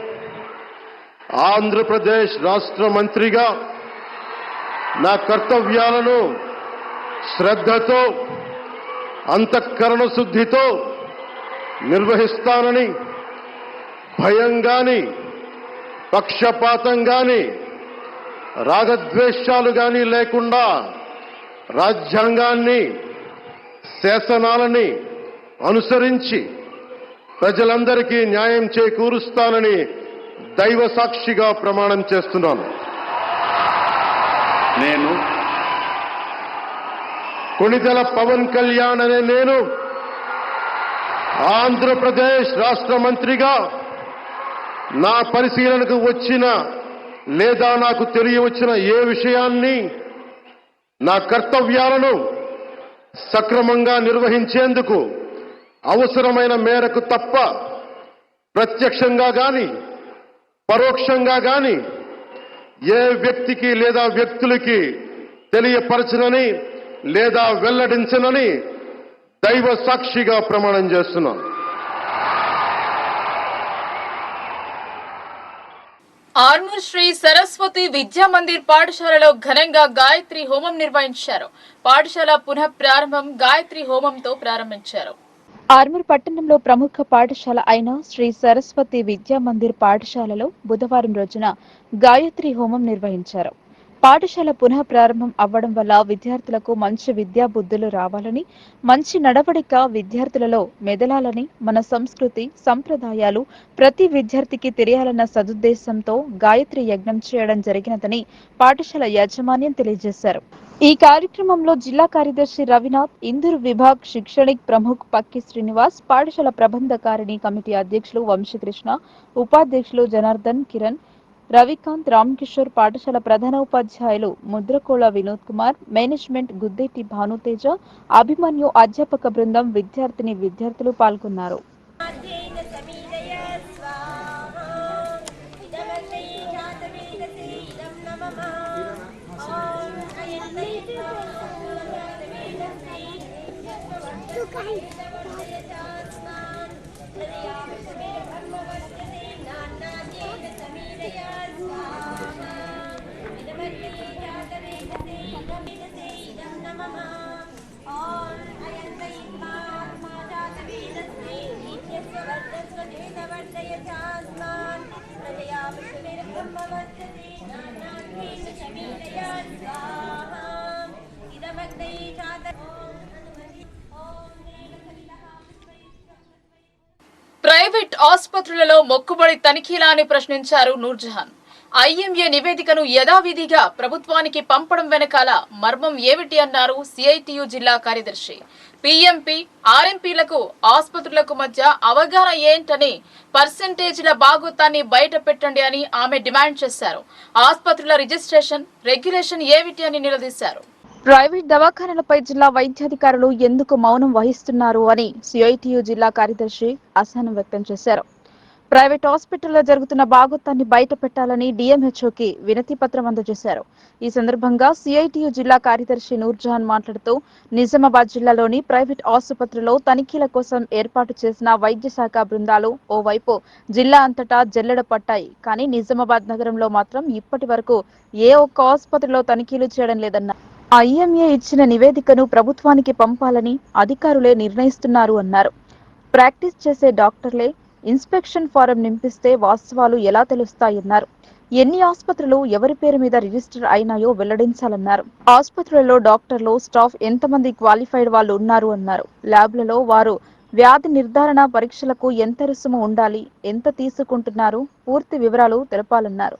ఆంధ్రప్రదేశ్ రాష్ట్ర మంత్రిగా నా కర్తవ్యాలను శ్రద్ధతో, అంతఃకరణ శుద్ధితో నిర్వహిస్తానని, భయం గాని, పక్షపాతం గాని, రాగద్వేషాలు గాని లేకుండా రాజ్యాంగాన్ని, శాసనాలని అనుసరించి ప్రజలందరికీ న్యాయం చేకూరుస్తానని దైవ సాక్షిగా ప్రమాణం చేస్తున్నాను. నేను కొణిదెల పవన్ కళ్యాణ్ అనే నేను ఆంధ్రప్రదేశ్ రాష్ట్ర మంత్రిగా నా పరిశీలనకు వచ్చిన లేదా నాకు తెలియవచ్చిన ఏ విషయాన్ని నా కర్తవ్యాలను సక్రమంగా నిర్వహించేందుకు అవసరమైన మేరకు తప్ప ప్రత్యక్షంగా గాని పరోక్షంగా గాని ఏ వ్యక్తికి లేదా వ్యక్తులకి తెలియపరచనని లేదా వెల్లడించనని దైవ సాక్షిగా ప్రమాణం చేస్తున్నాను. ఆర్మూర్ శ్రీ సరస్వతి విద్యా మందిర్ పాఠశాలలో ఘనంగా గాయత్రి హోమం నిర్వహించారు. పాఠశాల పునః ప్రారంభం గాయత్రి హోమంతో ప్రారంభించారు. ఆర్మూర్ పట్టణంలో ప్రముఖ పాఠశాల అయిన శ్రీ సరస్వతి విద్యా మందిర్ పాఠశాలలో బుధవారం రోజున గాయత్రి హోమం నిర్వహించారు. పాఠశాల పునః ప్రారంభం అవ్వడం వల్ల విద్యార్థులకు మంచి విద్యా బుద్ధులు రావాలని, మంచి నడవడిక విద్యార్థులలో మెదలాలని, మన సంస్కృతి సంప్రదాయాలు ప్రతి విద్యార్థికి తెలియాలన్న సదుద్దేశంతో గాయత్రి యజ్ఞం చేయడం జరిగినదని పాఠశాల యాజమాన్యం తెలియజేశారు. ఈ కార్యక్రమంలో జిల్లా కార్యదర్శి రవినాథ్, ఇందూరు విభాగ్ శిక్షణిక్ ప్రముఖ్ పక్కి శ్రీనివాస్, పాఠశాల ప్రబంధకారిణి కమిటీ అధ్యక్షులు వంశీకృష్ణ, ఉపాధ్యక్షులు జనార్దన్, కిరణ్, రవికాంత్, రామకిషోర్, పాఠశాల ప్రధాన ఉపాధ్యాయులు ముద్రకోళ వినోద్ కుమార్, మేనేజ్మెంట్ గుద్దేటి భానుతేజ, అభిమన్యు, అధ్యాపక బృందం, విద్యార్థులు పాల్గొన్నారు. ప్రైవేట్ ఆసుపత్రులలో మొక్కుబడి తనిఖీలా అని ప్రశ్నించారు నూర్జహాన్. ఐఎంఏ నివేదికను యథావిధిగా ప్రభుత్వానికి పంపడం వెనకాల మర్మం ఏమిటి అన్నారు సిఐటియు జిల్లా కార్యదర్శి. పిఎంపీ, ఆర్ఎంపీలకు ఆసుపత్రులకు మధ్య అవగాహన ఏంటని, పర్సెంటేజీల భాగోతాన్ని బయట పెట్టండి అని ఆమె డిమాండ్ చేశారు. ఆసుపత్రుల రిజిస్ట్రేషన్, రెగ్యులేషన్ ఏమిటి అని నిలదీశారు. ప్రైవేట్ దవాఖానాలపై జిల్లా వైద్యాధికారులు ఎందుకు మౌనం వహిస్తున్నారు అని సిఐటియు జిల్లా కార్యదర్శి అసహనం వ్యక్తం చేశారు. ప్రైవేట్ హాస్పిటల్లో జరుగుతున్న భాగోతాన్ని బయట పెట్టాలని డిఎంహెచ్ఓకి వినతి పత్రం అందజేశారు. ఈ సందర్భంగా సిఐటియు జిల్లా కార్యదర్శి నూర్జహాన్ మాట్లాడుతూ, నిజామాబాద్ జిల్లాలోని ప్రైవేట్ ఆసుపత్రుల్లో తనిఖీల కోసం ఏర్పాటు చేసిన వైద్య శాఖ బృందాలు ఓవైపు జిల్లా అంతటా జల్లెడ పట్టాయి. కానీ నిజామాబాద్ నగరంలో మాత్రం ఇప్పటి వరకు ఏ ఒక్క ఆసుపత్రిలో తనిఖీలు చేయడం లేదన్నారు. ఐఎంఏ ఇచ్చిన నివేదికను ప్రభుత్వానికి పంపాలని అధికారులే నిర్ణయిస్తున్నారు అన్నారు. ప్రాక్టీస్ చేసే డాక్టర్లే ఇన్స్పెక్షన్ ఫారం నింపిస్తే వాస్తవాలు ఎలా తెలుస్తాయన్నారు. ఎన్ని ఆసుపత్రులు ఎవరి పేరు మీద రిజిస్టర్ అయినాయో వెల్లడించాలన్నారు. ఆసుపత్రులలో డాక్టర్లు, స్టాఫ్ ఎంతమంది క్వాలిఫైడ్ వాళ్ళు ఉన్నారు అన్నారు. ల్యాబ్లలో వారు వ్యాధి నిర్ధారణ పరీక్షలకు ఎంత రుసుము ఉండాలి, ఎంత తీసుకుంటున్నారు, పూర్తి వివరాలు తెలపాలన్నారు.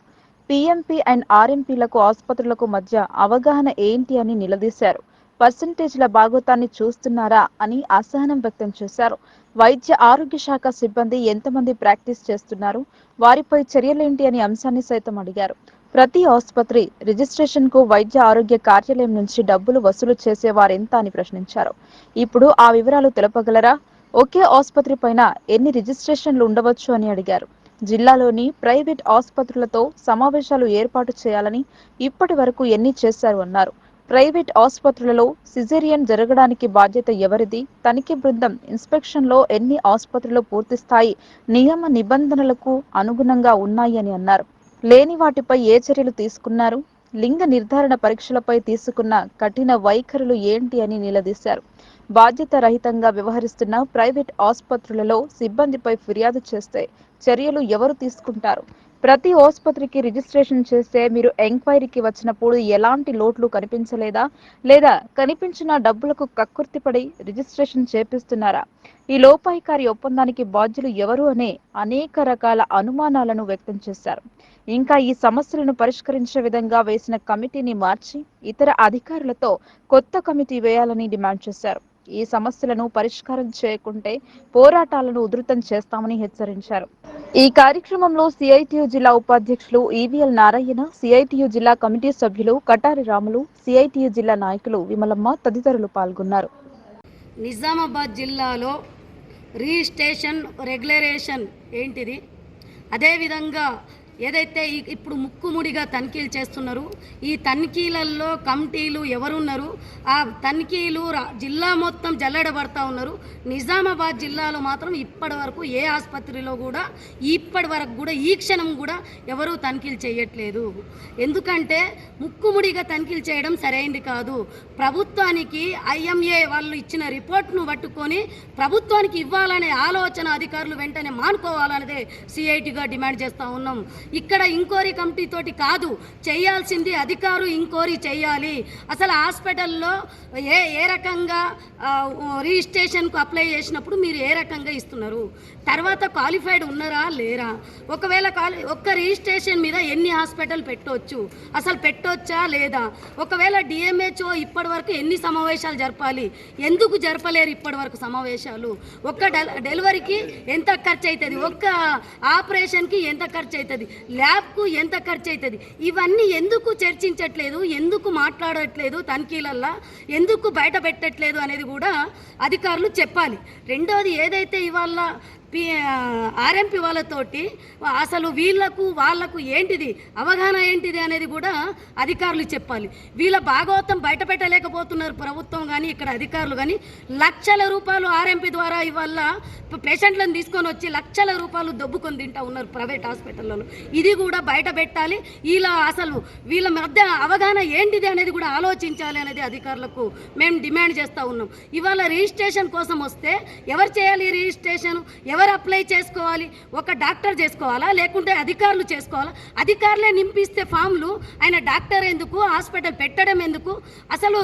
పిఎంపీ అండ్ ఆర్ఎంపీలకు ఆసుపత్రులకు మధ్య అవగాహన ఏంటి అని నిలదీశారు. పర్సెంటేజ్ల భాగోతాన్ని చూస్తున్నారా అని అసహనం వ్యక్తం చేశారు. వైద్య ఆరోగ్య శాఖ సిబ్బంది ఎంతమంది ప్రాక్టీస్ చేస్తున్నారు, వారిపై చర్యలేంటి అనే అంశాన్ని సైతం అడిగారు. ప్రతి ఆసుపత్రి రిజిస్ట్రేషన్ కు వైద్య ఆరోగ్య కార్యాలయం నుంచి డబ్బులు వసూలు చేసేవారెంత అని ప్రశ్నించారు. ఇప్పుడు ఆ వివరాలు తెలపగలరా? ఒకే ఆసుపత్రి పైన ఎన్ని రిజిస్ట్రేషన్లు ఉండవచ్చు అని అడిగారు. జిల్లాలోని ప్రైవేట్ ఆసుపత్రులతో సమావేశాలు ఏర్పాటు చేయాలని ఇప్పటి వరకు ఎన్ని చేశారు అన్నారు. ప్రైవేట్ ఆసుపత్రులలో సిజేరియన్ జరగడానికి బాధ్యత ఎవరిది? తనిఖీ బృందం ఇన్స్పెక్షన్ లో ఎన్ని ఆసుపత్రులు పూర్తి స్థాయి నియమ నిబంధనలకు అనుగుణంగా ఉన్నాయి అని అన్నారు. లేని వాటిపై ఏ చర్యలు తీసుకున్నారు? లింగ నిర్ధారణ పరీక్షలపై తీసుకున్న కఠిన వైఖరులు ఏంటి అని నిలదీశారు. బాధ్యత రహితంగా వ్యవహరిస్తున్న ప్రైవేట్ ఆసుపత్రులలో సిబ్బందిపై ఫిర్యాదు చేస్తే చర్యలు ఎవరు తీసుకుంటారు? ప్రతి ఆసుపత్రికి రిజిస్ట్రేషన్ చేస్తే మీరు ఎంక్వైరీకి వచ్చినప్పుడు ఎలాంటి లోట్లు కనిపించలేదా? లేదా కనిపించిన డబ్బులకు కక్కుర్తిపడి రిజిస్ట్రేషన్ చేపిస్తున్నారా? ఈ లోపాయికారి ఒప్పందానికి బాధ్యులు ఎవరు అనే అనేక రకాల అనుమానాలను వ్యక్తం చేశారు. ఇంకా ఈ సమస్యలను పరిష్కరించే విధంగా వేసిన కమిటీని మార్చి ఇతర అధికారులతో కొత్త కమిటీ వేయాలని డిమాండ్ చేశారు. ఈ సమస్యలను పరిష్కారం చేయకుంటే పోరాటాలను ఉధృతం చేస్తామని హెచ్చరించారు. ఈ కార్యక్రమంలో సిఐటియు జిల్లా ఉపాధ్యక్షులు ఈవీఎల్ నారాయణ, సిఐటియు జిల్లా కమిటీ సభ్యులు కటారి రాములు, సిఐటియు జిల్లా నాయకులు విమలమ్మ తదితరులు పాల్గొన్నారు. నిజామాబాద్ జిల్లాలో రిజిస్ట్రేషన్ రెగ్యులరేషన్ ఏంటిది, అదేవిధంగా ఏదైతే ఇప్పుడు ముక్కుముడిగా తనిఖీలు చేస్తున్నారు, ఈ తనిఖీలలో కమిటీలు ఎవరున్నారు, ఆ తనిఖీలు జిల్లా మొత్తం జల్లెడబడతా ఉన్నారు. నిజామాబాద్ జిల్లాలో మాత్రం ఇప్పటి వరకు ఏ ఆసుపత్రిలో కూడా ఇప్పటి వరకు కూడా ఈ క్షణం కూడా ఎవరూ తనిఖీలు చేయట్లేదు. ఎందుకంటే ముక్కుముడిగా తనిఖీలు చేయడం సరైంది కాదు. ప్రభుత్వానికి ఐఎంఏ వాళ్ళు ఇచ్చిన రిపోర్ట్ను పట్టుకొని ప్రభుత్వానికి ఇవ్వాలనే ఆలోచన అధికారులు వెంటనే మానుకోవాలనేదే సిఐటిగా డిమాండ్ చేస్తూ ఉన్నాం. ఇక్కడ ఇంక్వైరీ కమిటీ తోటి కాదు చేయాల్సింది, అధికారులు ఇంక్వైరీ చేయాలి. అసలు హాస్పిటల్లో ఏ రకంగా రిజిస్ట్రేషన్కు అప్లై చేసినప్పుడు మీరు ఏ రకంగా ఇస్తున్నారు, తర్వాత క్వాలిఫైడ్ ఉన్నారా లేరా, ఒకవేళ ఒక్క రిజిస్ట్రేషన్ మీద ఎన్ని హాస్పిటల్ పెట్టవచ్చు, అసలు పెట్టొచ్చా లేదా, ఒకవేళ డిఎంహెచ్ఓ ఇప్పటి వరకు ఎన్ని సమావేశాలు జరపాలి, ఎందుకు జరపలేరు ఇప్పటి వరకు సమావేశాలు, ఒక్క డెలివరీకి ఎంత ఖర్చు అవుతుంది, ఒక్క ఆపరేషన్కి ఎంత ఖర్చు అవుతుంది, ల్యాబ్కు ఎంత ఖర్చు అవుతుంది, ఇవన్నీ ఎందుకు చర్చించట్లేదు, ఎందుకు మాట్లాడట్లేదు, తనిఖీలల్లా ఎందుకు బయట పెట్టట్లేదు అనేది కూడా అధికారులు చెప్పాలి. రెండోది ఏదైతే ఇవాళ ఆర్ఎంపీ వాళ్ళతోటి అసలు వాళ్ళకు ఏంటిది అవగాహన ఏంటిది అనేది కూడా అధికారులు చెప్పాలి. వీళ్ళ భాగవతం బయట పెట్టలేకపోతున్నారు ప్రభుత్వం కానీ ఇక్కడ అధికారులు కానీ. లక్షల రూపాయలు ఆర్ఎంపీ ద్వారా ఇవాళ పేషెంట్లను తీసుకొని వచ్చి లక్షల రూపాయలు దొబ్బుకొని తింటా ఉన్నారు ప్రైవేట్ హాస్పిటళ్లలో. ఇది కూడా బయట పెట్టాలి. వీళ్ళ మధ్య అవగాహన ఏంటిది అనేది కూడా ఆలోచించాలి అనేది అధికారులకు మేము డిమాండ్ చేస్తూ ఉన్నాం. ఇవాళ రిజిస్ట్రేషన్ కోసం వస్తే ఎవరు చేయాలి రిజిస్ట్రేషన్, ఎవరు అప్లై చేసుకోవాలి, ఒక డాక్టర్ చేసుకోవాలా లేకుంటే అధికారులు చేసుకోవాలా? అధికారులే నింపిస్తే ఫామ్లు ఆయన డాక్టర్ ఎందుకు, హాస్పిటల్ పెట్టడం ఎందుకు, అసలు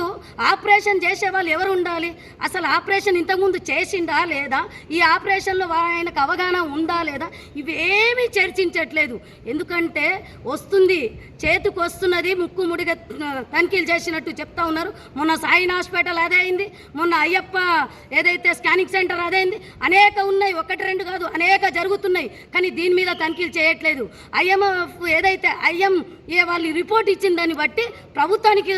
ఆపరేషన్ చేసే వాళ్ళు ఎవరు ఉండాలి, అసలు ఆపరేషన్ ఇంతకుముందు చేసిండా లేదా, ఈ ఆపరేషన్లో ఆయనకు అవగాహన ఉందా లేదా, ఇవేమీ చర్చించట్లేదు. ఎందుకంటే వస్తుంది చేతికి వస్తున్నది, ముక్కుముడిగా తనిఖీలు చేసినట్టు చెప్తా ఉన్నారు. మొన్న సాయిన్ హాస్పిటల్ అదే అయింది, మొన్న అయ్యప్ప ఏదైతే స్కానింగ్ సెంటర్ అదే అయింది, అనేక ఉన్నాయి, ఒకటి రెండు కాదు అనేక జరుగుతున్నాయి. కానీ దీని మీద తనిఖీలు చేయట్లేదు. ఐఎంఎఫ్ ఏదైతే ఐఎంఏ వాళ్ళు రిపోర్ట్ ఇచ్చిన దాన్ని బట్టి ప్రభుత్వానికి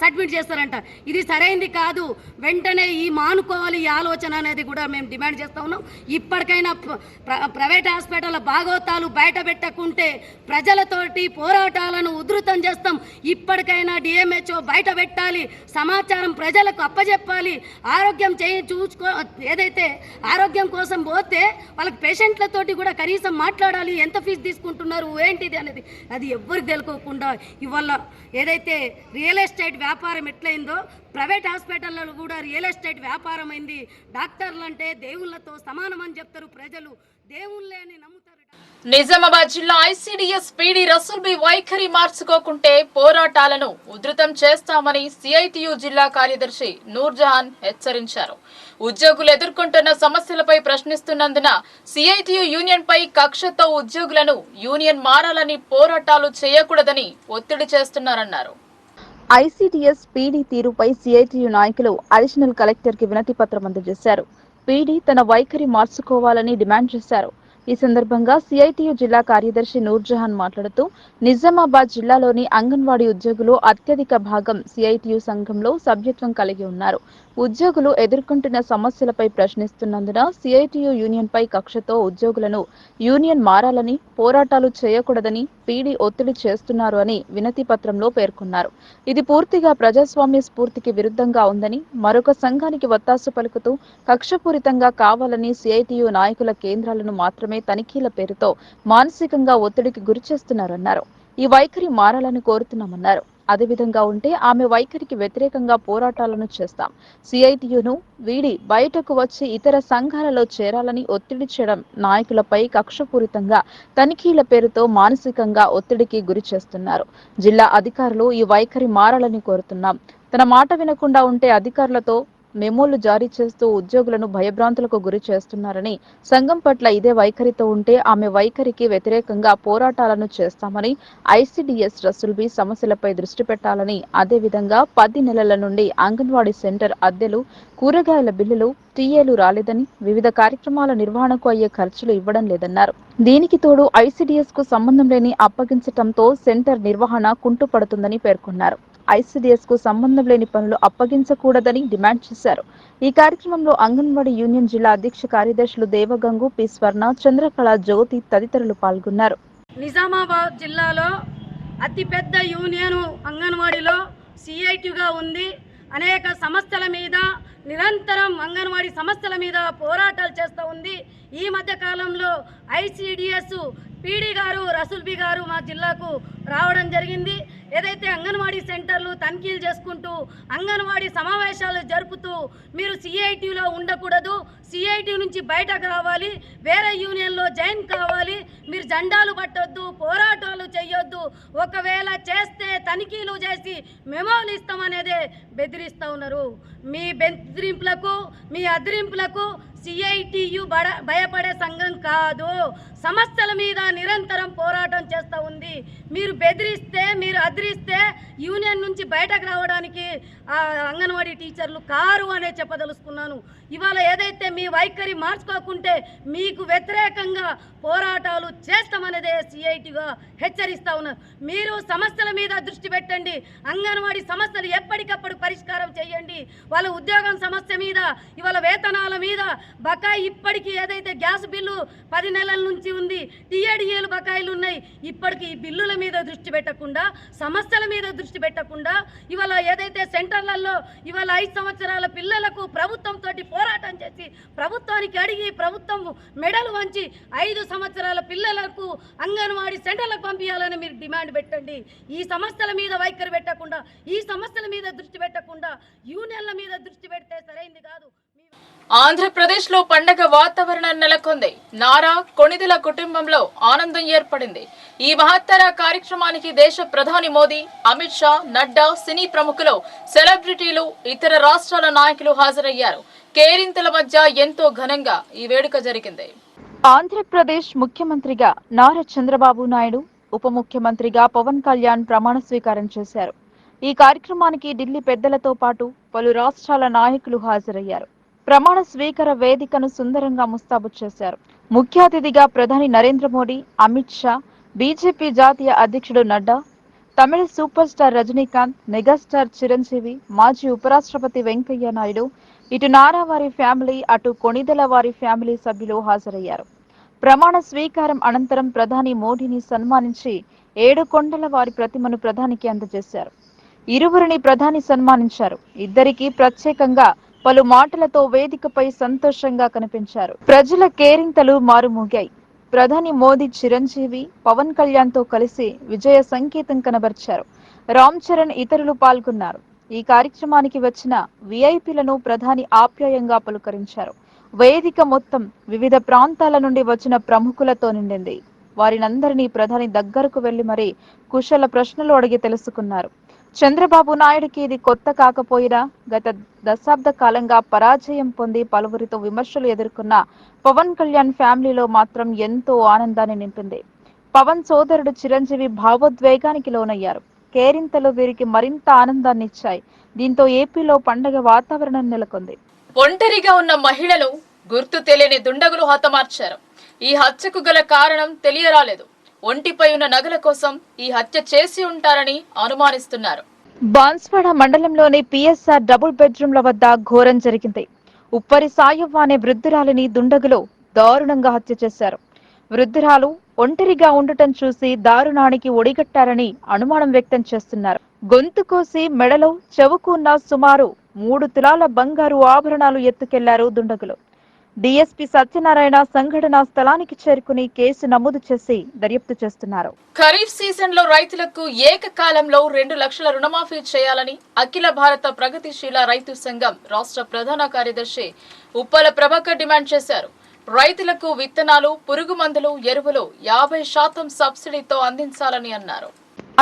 సబ్మిట్ చేస్తారంట. ఇది సరైంది కాదు. వెంటనే ఈ మానుకోవాలి ఈ ఆలోచన అనేది కూడా మేము డిమాండ్ చేస్తూ ఉన్నాం. ఇప్పటికైనా ప్రైవేట్ హాస్పిటల్ భాగవతాలు బయట పెట్టకుంటే ప్రజలతోటి పోరాటాలను ఉధృతం చేస్తాం. ఇప్పటికైనా డిఎంహెచ్ఓ బయట పెట్టాలి, సమాచారం ప్రజలకు అప్పచెప్పాలి. ఆరోగ్యం ఏదైతే ఆరోగ్యం కోసం పోతే వాళ్ళకి పేషెంట్లతోటి కూడా కనీసం మాట్లాడాలి, ఎంత ఫీజు తీసుకుంటున్నారు ఏంటిది అనేది అది ఎవ్వరికి తెలుకోకుండా ఇవాళ ఏదైతే రియల్ ఎస్టేట్ వ్యాపారం ఎట్లయిందో ప్రైవేట్ హాస్పిటల్లో కూడా రియల్ ఎస్టేట్ వ్యాపారం అయింది. డాక్టర్లు అంటే దేవుళ్ళతో సమానం అని చెప్తారు, ప్రజలు దేవుళ్ళే అని నమ్ముతారు. నిజామాబాద్ జిల్లా ఐసీడీఎస్ పీడీ రసూల్ బి వైఖరి మార్చుకోకుంటే పోరాటాలను ఉధృతం చేస్తామని సిఐటియు జిల్లా కార్యదర్శి నూర్జహాన్ హెచ్చరించారు. ఉద్యోగులు ఎదుర్కొంటున్న సమస్యలపై ప్రశ్నిస్తున్నందున సిఐటియు యూనియన్ పై కక్షతో ఉద్యోగులను యూనియన్ మారాలని పోరాటాలు చేయకూడదని ఒత్తిడి చేస్తున్నారన్నారు. ఐసీడీఎస్ పీడీ తీరుపై సిఐటియు నాయకులు అడిషనల్ కలెక్టర్ కి వినతి పత్రం అందజేశారు. పీడీ తన వైఖరి మార్చుకోవాలని డిమాండ్ చేశారు. ఈ సందర్భంగా సిఐటియు జిల్లా కార్యదర్శి నూర్జహాన్ మాట్లాడుతూ నిజామాబాద్ జిల్లాలోని అంగన్వాడీ ఉద్యోగులు అత్యధిక భాగం సిఐటియు సంఘంలో సభ్యత్వం కలిగి ఉన్నారు. ఉద్యోగులు ఎదుర్కొంటున్న సమస్యలపై ప్రశ్నిస్తున్నందున సిఐటియు యూనియన్ పై కక్షతో ఉద్యోగులను యూనియన్ మారాలని పోరాటాలు చేయకూడదని పీడీ ఒత్తిడి చేస్తున్నారు అని వినతి పత్రంలో పేర్కొన్నారు. ఇది పూర్తిగా ప్రజాస్వామ్య స్ఫూర్తికి విరుద్ధంగా ఉందని, మరొక సంఘానికి వత్తాసు పలుకుతూ కక్షపూరితంగా కావాలని సిఐటియు నాయకుల కేంద్రాలను మాత్రమే తనిఖీల పేరుతో మానసికంగా ఒత్తిడికి గురిచేస్తున్నారన్నారు. ఈ వైఖరి మారాలని కోరుతున్నామన్నారు. అదేవిధంగా ఉంటే ఆమె వైఖరికి వ్యతిరేకంగా పోరాటాలను చేస్తాం. సిఐటియును వీడి బయటకు వచ్చి ఇతర సంఘాలలో చేరాలని ఒత్తిడి చేయడం, నాయకులపై కక్షపూరితంగా తనిఖీల పేరుతో మానసికంగా ఒత్తిడికి గురి చేస్తున్నారు. జిల్లా అధికారులు ఈ వైఖరి మారాలని కోరుతున్నాం. తన మాట వినకుండా ఉంటే అధికారులతో మెమోలు జారీ చేస్తూ ఉద్యోగులను భయభ్రాంతులకు గురి చేస్తున్నారని, సంఘం పట్ల ఇదే వైఖరితో ఉంటే ఆమె వైఖరికి వ్యతిరేకంగా పోరాటాలను చేస్తామని, ఐసీడీఎస్ రసూల్బీ సమస్యలపై దృష్టి పెట్టాలని, అదేవిధంగా 10 నెలల నుండి అంగన్వాడీ సెంటర్ అద్దెలు, కూరగాయల బిల్లులు, టీఏలు రాలేదని, వివిధ కార్యక్రమాల నిర్వహణకు అయ్యే ఖర్చులు ఇవ్వడం లేదన్నారు. దీనికి తోడు ఐసీడీఎస్ కు సంబంధం లేని అప్పగించటంతో సెంటర్ నిర్వహణ కుంటుపడుతుందని పేర్కొన్నారు. ఐసీడీఎస్ కు సంబంధం లేని పనులు అప్పగించకూడదని డిమాండ్ చేశారు. ఈ కార్యక్రమంలో అంగన్వాడీ యూనియన్ జిల్లా అధ్యక్ష కార్యదర్శులు దేవగంగు, పి స్వర్ణ, చంద్రకళ, జ్యోతి తదితరులు పాల్గొన్నారు. నిజామాబాద్ జిల్లాలో అతిపెద్ద యూనియన్ అంగన్వాడీలో సిఐటిగా ఉంది. అనేక సమస్యల మీద నిరంతరం అంగన్వాడీ సమస్యల మీద పోరాటాలు చేస్తూ ఉంది. ఈ మధ్య కాలంలో ఐసీడీఎస్ పీడీ గారు, రసూల్బీ గారు మా జిల్లాకు రావడం జరిగింది. ఏదైతే అంగన్వాడీ సెంటర్లు తనిఖీలు చేసుకుంటూ అంగన్వాడీ సమావేశాలు జరుపుతూ మీరు సిఐటిలో ఉండకూడదు, సిఐటి నుంచి బయటకు రావాలి, వేరే యూనియన్లో జాయిన్ కావాలి, మీరు జెండాలు పట్టొద్దు, పోరాటాలు చేయొద్దు, ఒకవేళ చేస్తే తనిఖీలు చేసి మెమోలు ఇస్తామనేదే బెదిరిస్తూ ఉన్నారు. మీ బెదిరింపులకు, మీ అదిరింపులకు సిఐటియు భయపడే సంఘం కాదు. సమస్యల మీద నిరంతరం పోరాటం చేస్తూ ఉంది. మీరు బెదిరిస్తే, మీరు అదిరిస్తే యూనియన్ నుంచి బయటకు రావడానికి అంగన్వాడీ టీచర్లు కారు అనే చెప్పదలుచుకున్నాను. ఇవాళ ఏదైతే మీ వైఖరి మార్చుకోకుంటే మీకు వ్యతిరేకంగా పోరాటాలు చేస్తామనేదే సిఐటిగా హెచ్చరిస్తూ ఉన్నారు. మీరు సమస్యల మీద దృష్టి పెట్టండి, అంగన్వాడీ సమస్యలు ఎప్పటికప్పుడు పరిష్కారం చేయండి. వాళ్ళ ఉద్యోగం సమస్య మీద, ఇవాళ వేతనాల మీద బకాయి, ఇప్పటికీ ఏదైతే గ్యాస్ బిల్లు 10 నెలల నుంచి ఉంది, టీఏడీఏలు బకాయిలు ఉన్నాయి. ఇప్పటికీ ఈ బిల్లుల మీద దృష్టి పెట్టకుండా, సమస్యల మీద దృష్టి పెట్టకుండా, ఇవాళ ఏదైతే సెంటర్లలో ఇవాళ 5 సంవత్సరాల పిల్లలకు ప్రభుత్వంతో పోరాటం చేసి ప్రభుత్వానికి అడిగి ప్రభుత్వం మెడలు వంచి 5 సంవత్సరాల పిల్లలకు అంగన్వాడీ సెంటర్లకు పంపించాలని మీరు డిమాండ్ పెట్టండి. ఈ సమస్యల మీద వైఖరి పెట్టకుండా, ఈ సమస్యల మీద దృష్టి పెట్టకుండా యూనియన్ల మీద దృష్టి పెడితే సరైంది కాదు. ఆంధ్రప్రదేశ్ లో పండగ వాతావరణం నెలకొంది. నారా, కొణిదెల కుటుంబంలో ఆనందం ఏర్పడింది. ఈ మహత్తర కార్యక్రమానికి దేశ ప్రధాని మోదీ, అమిత్ షా, నడ్డా, సినీ ప్రముఖులు, సెలబ్రిటీలు, ఇతర రాష్ట్రాల నాయకులు హాజరయ్యారు. కేరింతల మధ్య ఎంతో ఘనంగా ఈ వేడుక జరిగింది. ఆంధ్రప్రదేశ్ ముఖ్యమంత్రిగా నారా చంద్రబాబు నాయుడు, ఉప ముఖ్యమంత్రిగా పవన్ కళ్యాణ్ ప్రమాణ స్వీకారం చేశారు. ఈ కార్యక్రమానికి ఢిల్లీ పెద్దలతో పాటు పలు రాష్ట్రాల నాయకులు హాజరయ్యారు. ప్రమాణ స్వీకార వేదికను సుందరంగా ముస్తాబు చేశారు. ముఖ్య అతిథిగా ప్రధాని నరేంద్ర మోడీ, అమిత్ షా, బీజేపీ జాతీయ అధ్యక్షుడు Nadda, Tamil super star Rajinikanth, megastar Chiranjeevi, మాజీ ఉపరాష్ట్రపతి వెంకయ్య నాయుడు, ఇటు నారా వారి ఫ్యామిలీ, అటు కొణిదెల వారి ఫ్యామిలీ సభ్యులు హాజరయ్యారు. ప్రమాణ స్వీకారం అనంతరం ప్రధాని మోడీని సన్మానించి 7 కొండల వారి ప్రతిమను ప్రధానికి అందజేశారు. ఇరువురిని ప్రధాని సన్మానించారు. ఇద్దరికీ ప్రత్యేకంగా పలు మాటలతో వేదికపై సంతోషంగా కనిపించారు. ప్రజల కేరింతలు మారుమోగాయి. ప్రధాని మోదీ చిరంజీవి, పవన్ కళ్యాణ్ తో కలిసి విజయ సంకేతం కనబర్చారు. రామ్ చరణ్ ఇతరులు పాల్గొన్నారు. ఈ కార్యక్రమానికి వచ్చిన విఐపీలను ప్రధాని ఆప్యాయంగా పలుకరించారు. వేదిక మొత్తం వివిధ ప్రాంతాల నుండి వచ్చిన ప్రముఖులతో నిండింది. వారినందరినీ ప్రధాని దగ్గరకు వెళ్లి మరీ కుశల ప్రశ్నలు అడిగి తెలుసుకున్నారు. చంద్రబాబు నాయుడికి ఇది కొత్త కాకపోయినా గత దశాబ్ద కాలంగా పరాజయం పొంది పలువురితో విమర్శలు ఎదుర్కొన్న పవన్ కళ్యాణ్ ఫ్యామిలీలో మాత్రం ఎంతో ఆనందాన్ని నింపింది. పవన్ సోదరుడు చిరంజీవి భావోద్వేగానికి లోనయ్యారు. కేరింతలు వీరికి మరింత ఆనందాన్ని ఇచ్చాయి. దీంతో ఏపీలో పండగ వాతావరణం నెలకొంది. ఒంటరిగా ఉన్న మహిళలు గుర్తు తెలియని దుండగులు హతమార్చారు. ఈ హత్యకు గల కారణం తెలియరాలేదు. ఒంటిపై ఉన్న నగల కోసం ఈ హత్య చేసి ఉంటారని అనుమానిస్తున్నారు. బాన్స్వాడ మండలంలోని పిఎస్ఆర్ డబుల్ బెడ్రూమ్ల వద్ద ఘోరం జరిగింది. ఉప్పరి సాయవ్వ అనే వృద్ధురాలిని దుండగులు దారుణంగా హత్య చేశారు. వృద్ధురాలు ఒంటరిగా ఉండటం చూసి దారుణానికి ఒడిగట్టారని అనుమానం వ్యక్తం చేస్తున్నారు. గొంతు కోసి మెడలో, చెవుకు ఉన్న సుమారు 3 తులాల బంగారు ఆభరణాలు ఎత్తుకెళ్లారు దుండగులు. డీఎస్పీ సత్యనారాయణ సంఘటనా స్థలానికి చేరుకుని కేసు నమోదు చేసి దర్యాప్తు చేస్తున్నారు. ఖరీఫ్ సీజన్ లో రైతులకు ఏకకాలంలో 2 లక్షల రుణమాఫీ చేయాలని అఖిల భారత ప్రగతిశీల రైతు సంఘం రాష్ట్ర ప్రధాన కార్యదర్శి ఉప్పల ప్రభాకర్ డిమాండ్ చేశారు. రైతులకు విత్తనాలు, పురుగు మందులు, ఎరువులు 50% సబ్సిడీతో అందించాలని అన్నారు.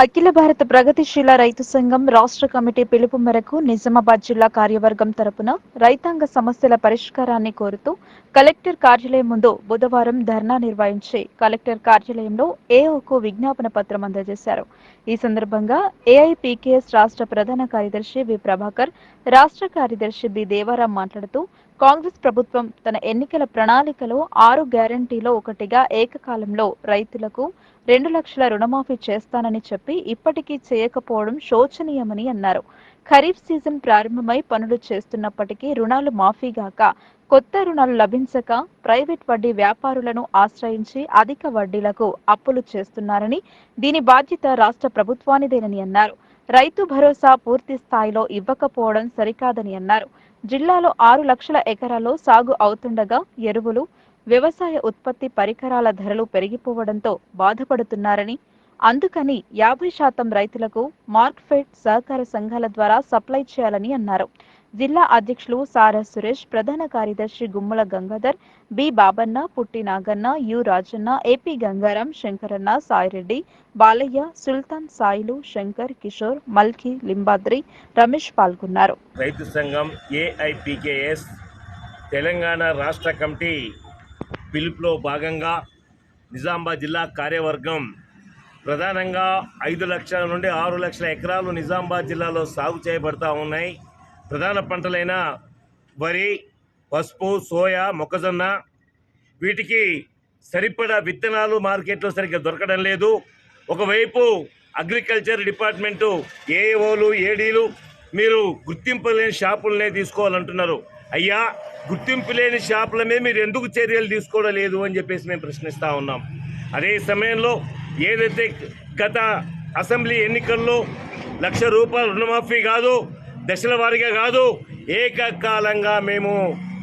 అఖిల భారత ప్రగతిశీల రైతు సంఘం రాష్ట్ర కమిటీ పిలుపు మేరకు నిజామాబాద్ జిల్లా కార్యవర్గం తరపున రైతాంగ సమస్యల పరిష్కారాన్ని కోరుతూ కలెక్టర్ కార్యాలయం ముందు బుధవారం ధర్నా నిర్వహించి కలెక్టర్ కార్యాలయంలో ఏఓకు విజ్ఞాపన పత్రం అందజేశారు. ఈ సందర్భంగా ఏఐపీకేఎస్ రాష్ట్ర ప్రధాన కార్యదర్శి వి ప్రభాకర్, రాష్ట్ర కార్యదర్శి బి దేవారాం మాట్లాడుతూ కాంగ్రెస్ ప్రభుత్వం తన ఎన్నికల ప్రణాళికలో 6 గ్యారంటీలో ఒకటిగా ఏకకాలంలో రైతులకు 2 లక్షల రుణమాఫీ చేస్తానని చెప్పి ఇప్పటికీ చేయకపోవడం శోచనీయమని అన్నారు. ఖరీఫ్ సీజన్ ప్రారంభమై పనులు చేస్తున్నప్పటికీ రుణాలు మాఫీగాక కొత్త రుణాలు లభించక ప్రైవేట్ వడ్డీ వ్యాపారులను ఆశ్రయించి అధిక వడ్డీలకు అప్పులు చేస్తున్నారని, దీని బాధ్యత రాష్ట్ర ప్రభుత్వానిదేనని అన్నారు. రైతు భరోసా పూర్తి స్థాయిలో ఇవ్వకపోవడం సరికాదని అన్నారు. జిల్లాలో 6 లక్షల ఎకరాల్లో సాగు అవుతుండగా ఎరువులు, వ్యవసాయ ఉత్పత్తి పరికరాల ధరలు పెరిగిపోవడంతో బాధపడుతున్నారని, అందుకని 50% రైతులకు మార్క్ఫెడ్ సహకార సంఘాల ద్వారా సప్లై చేయాలని అన్నారు. జిల్లా అధ్యక్షులు సారా సురేష్, ప్రధాన కార్యదర్శి గుమ్మల గంగాధర్, బి బాబన్న, పుట్టి Naganna, you Rajanna, AP Gangaram, Shankaranna, Sai Reddy, Balayya, Sultan, Sailu, Shankar, Kishore, Malki, Limbadri, Ramesh పాల్గొన్నారు. రైతు సంఘం ఏఐపీకేఎస్ తెలంగాణ రాష్ట్ర కమిటీ పిలుపులో భాగంగా నిజామాబాద్ జిల్లా కార్యవర్గం ప్రధానంగా 5 లక్షల నుండి 6 లక్షల ఎకరాలు నిజామాబాద్ జిల్లాలో సాగు చేయబడతా ఉన్నాయి. ప్రధాన పంటలైన వరి, పసుపు, సోయా, మొక్కజొన్న, వీటికి సరిపడా విత్తనాలు మార్కెట్లో సరిగ్గా దొరకడం లేదు. ఒకవైపు అగ్రికల్చర్ డిపార్ట్మెంటు ఏఓలు, ఏడీలు మీరు గుర్తింపు లేని షాపులనే తీసుకోవాలంటున్నారు. అయ్యా, గుర్తింపు లేని షాపుల మీద మీరు ఎందుకు చర్యలు తీసుకోవడం లేదు అని చెప్పేసి మేము ప్రశ్నిస్తూ ఉన్నాం. అదే సమయంలో ఏదైతే గత అసెంబ్లీ ఎన్నికల్లో ₹1,00,000 రుణమాఫీ కాదు, దశల వారీగా కాదు, ఏకకాలంగా మేము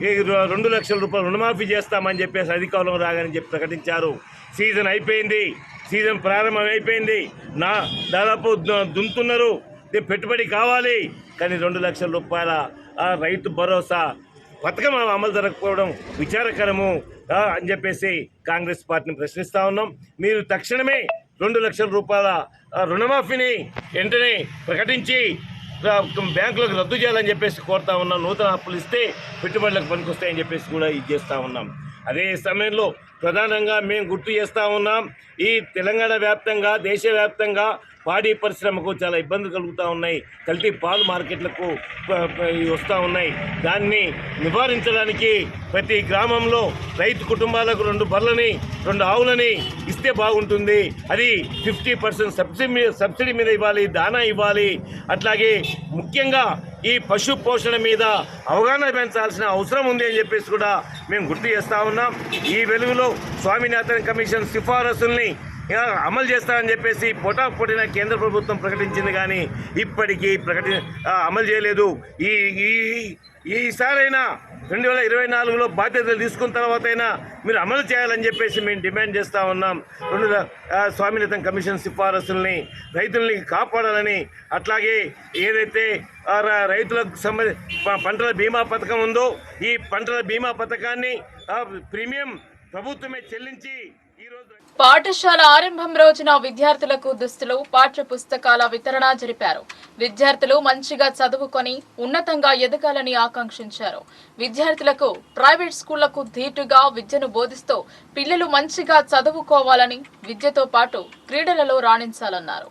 2 లక్షల రూపాయలు రుణమాఫీ చేస్తామని చెప్పేసి అధికారంలో రాగానే చెప్పి ప్రకటించారు. సీజన్ అయిపోయింది, సీజన్ ప్రారంభం అయిపోయింది, దాదాపు దున్నుతున్నారు, పెట్టుబడి కావాలి, కానీ 2 లక్షల రూపాయల రైతు భరోసా పథకం అమలు జరగకపోవడం విచారకరము అని చెప్పేసి కాంగ్రెస్ పార్టీని ప్రశ్నిస్తూ ఉన్నాం. మీరు తక్షణమే 2 లక్షల రూపాయల రుణమాఫీని వెంటనే ప్రకటించి బ్యాంకులకు రద్దు చేయాలని చెప్పేసి కోరుతా ఉన్నాం. నూతన అప్పులు ఇస్తే పెట్టుబడులకు పనికొస్తాయని చెప్పేసి కూడా ఇది చేస్తూ ఉన్నాం. అదే సమయంలో ప్రధానంగా మేము గుర్తు చేస్తూ ఉన్నాం, ఈ తెలంగాణ వ్యాప్తంగా, దేశవ్యాప్తంగా పాడి పరిశ్రమకు చాలా ఇబ్బందులు కలుగుతూ ఉన్నాయి. కల్తీ పాలు మార్కెట్లకు వస్తూ ఉన్నాయి. దాన్ని నివారించడానికి ప్రతి గ్రామంలో రైతు కుటుంబాలకు 2 బర్లని, 2 ఆవులని ఇస్తే బాగుంటుంది. అది 50% సబ్సిడీ మీద ఇవ్వాలి, దానా ఇవ్వాలి. అట్లాగే ముఖ్యంగా ఈ పశు పోషణ మీద అవగాహన పెంచాల్సిన అవసరం ఉంది అని చెప్పేసి కూడా మేము గుర్తు చేస్తూ ఉన్నాం. ఈ వెలుగులో స్వామినాథన్ కమిషన్ సిఫారసుల్ని అమలు చేస్తామని చెప్పేసి పొటాపొటిన కేంద్ర ప్రభుత్వం ప్రకటించింది, కానీ ఇప్పటికీ అమలు చేయలేదు. ఈసారైనా 2024లో బాధ్యతలు తీసుకున్న తర్వాత అయినా మీరు అమలు చేయాలని చెప్పేసి మేము డిమాండ్ చేస్తూ ఉన్నాం. స్వామినాథన్ కమిషన్ సిఫారసుల్ని, రైతుల్ని కాపాడాలని, అట్లాగే ఏదైతే రైతులకు పంటల బీమా పథకం ఉందో ఈ పంటల బీమా పథకాన్ని ప్రీమియం ప్రభుత్వమే చెల్లించి ఈరోజు పాఠశాల ఆరంభం రోజున విద్యార్థులకు దుస్తులు, పాఠ్య పుస్తకాల వితరణ జరిపారు. విద్యార్థులు మంచిగా చదువుకొని ఉన్నతంగా ఎదగాలని ఆకాంక్షించారు. విద్యార్థులకు ప్రైవేట్ స్కూళ్లకు ధీటుగా విద్యను బోధిస్తూ పిల్లలు మంచిగా చదువుకోవాలని, విద్యతో పాటు క్రీడలలో రాణించాలన్నారు.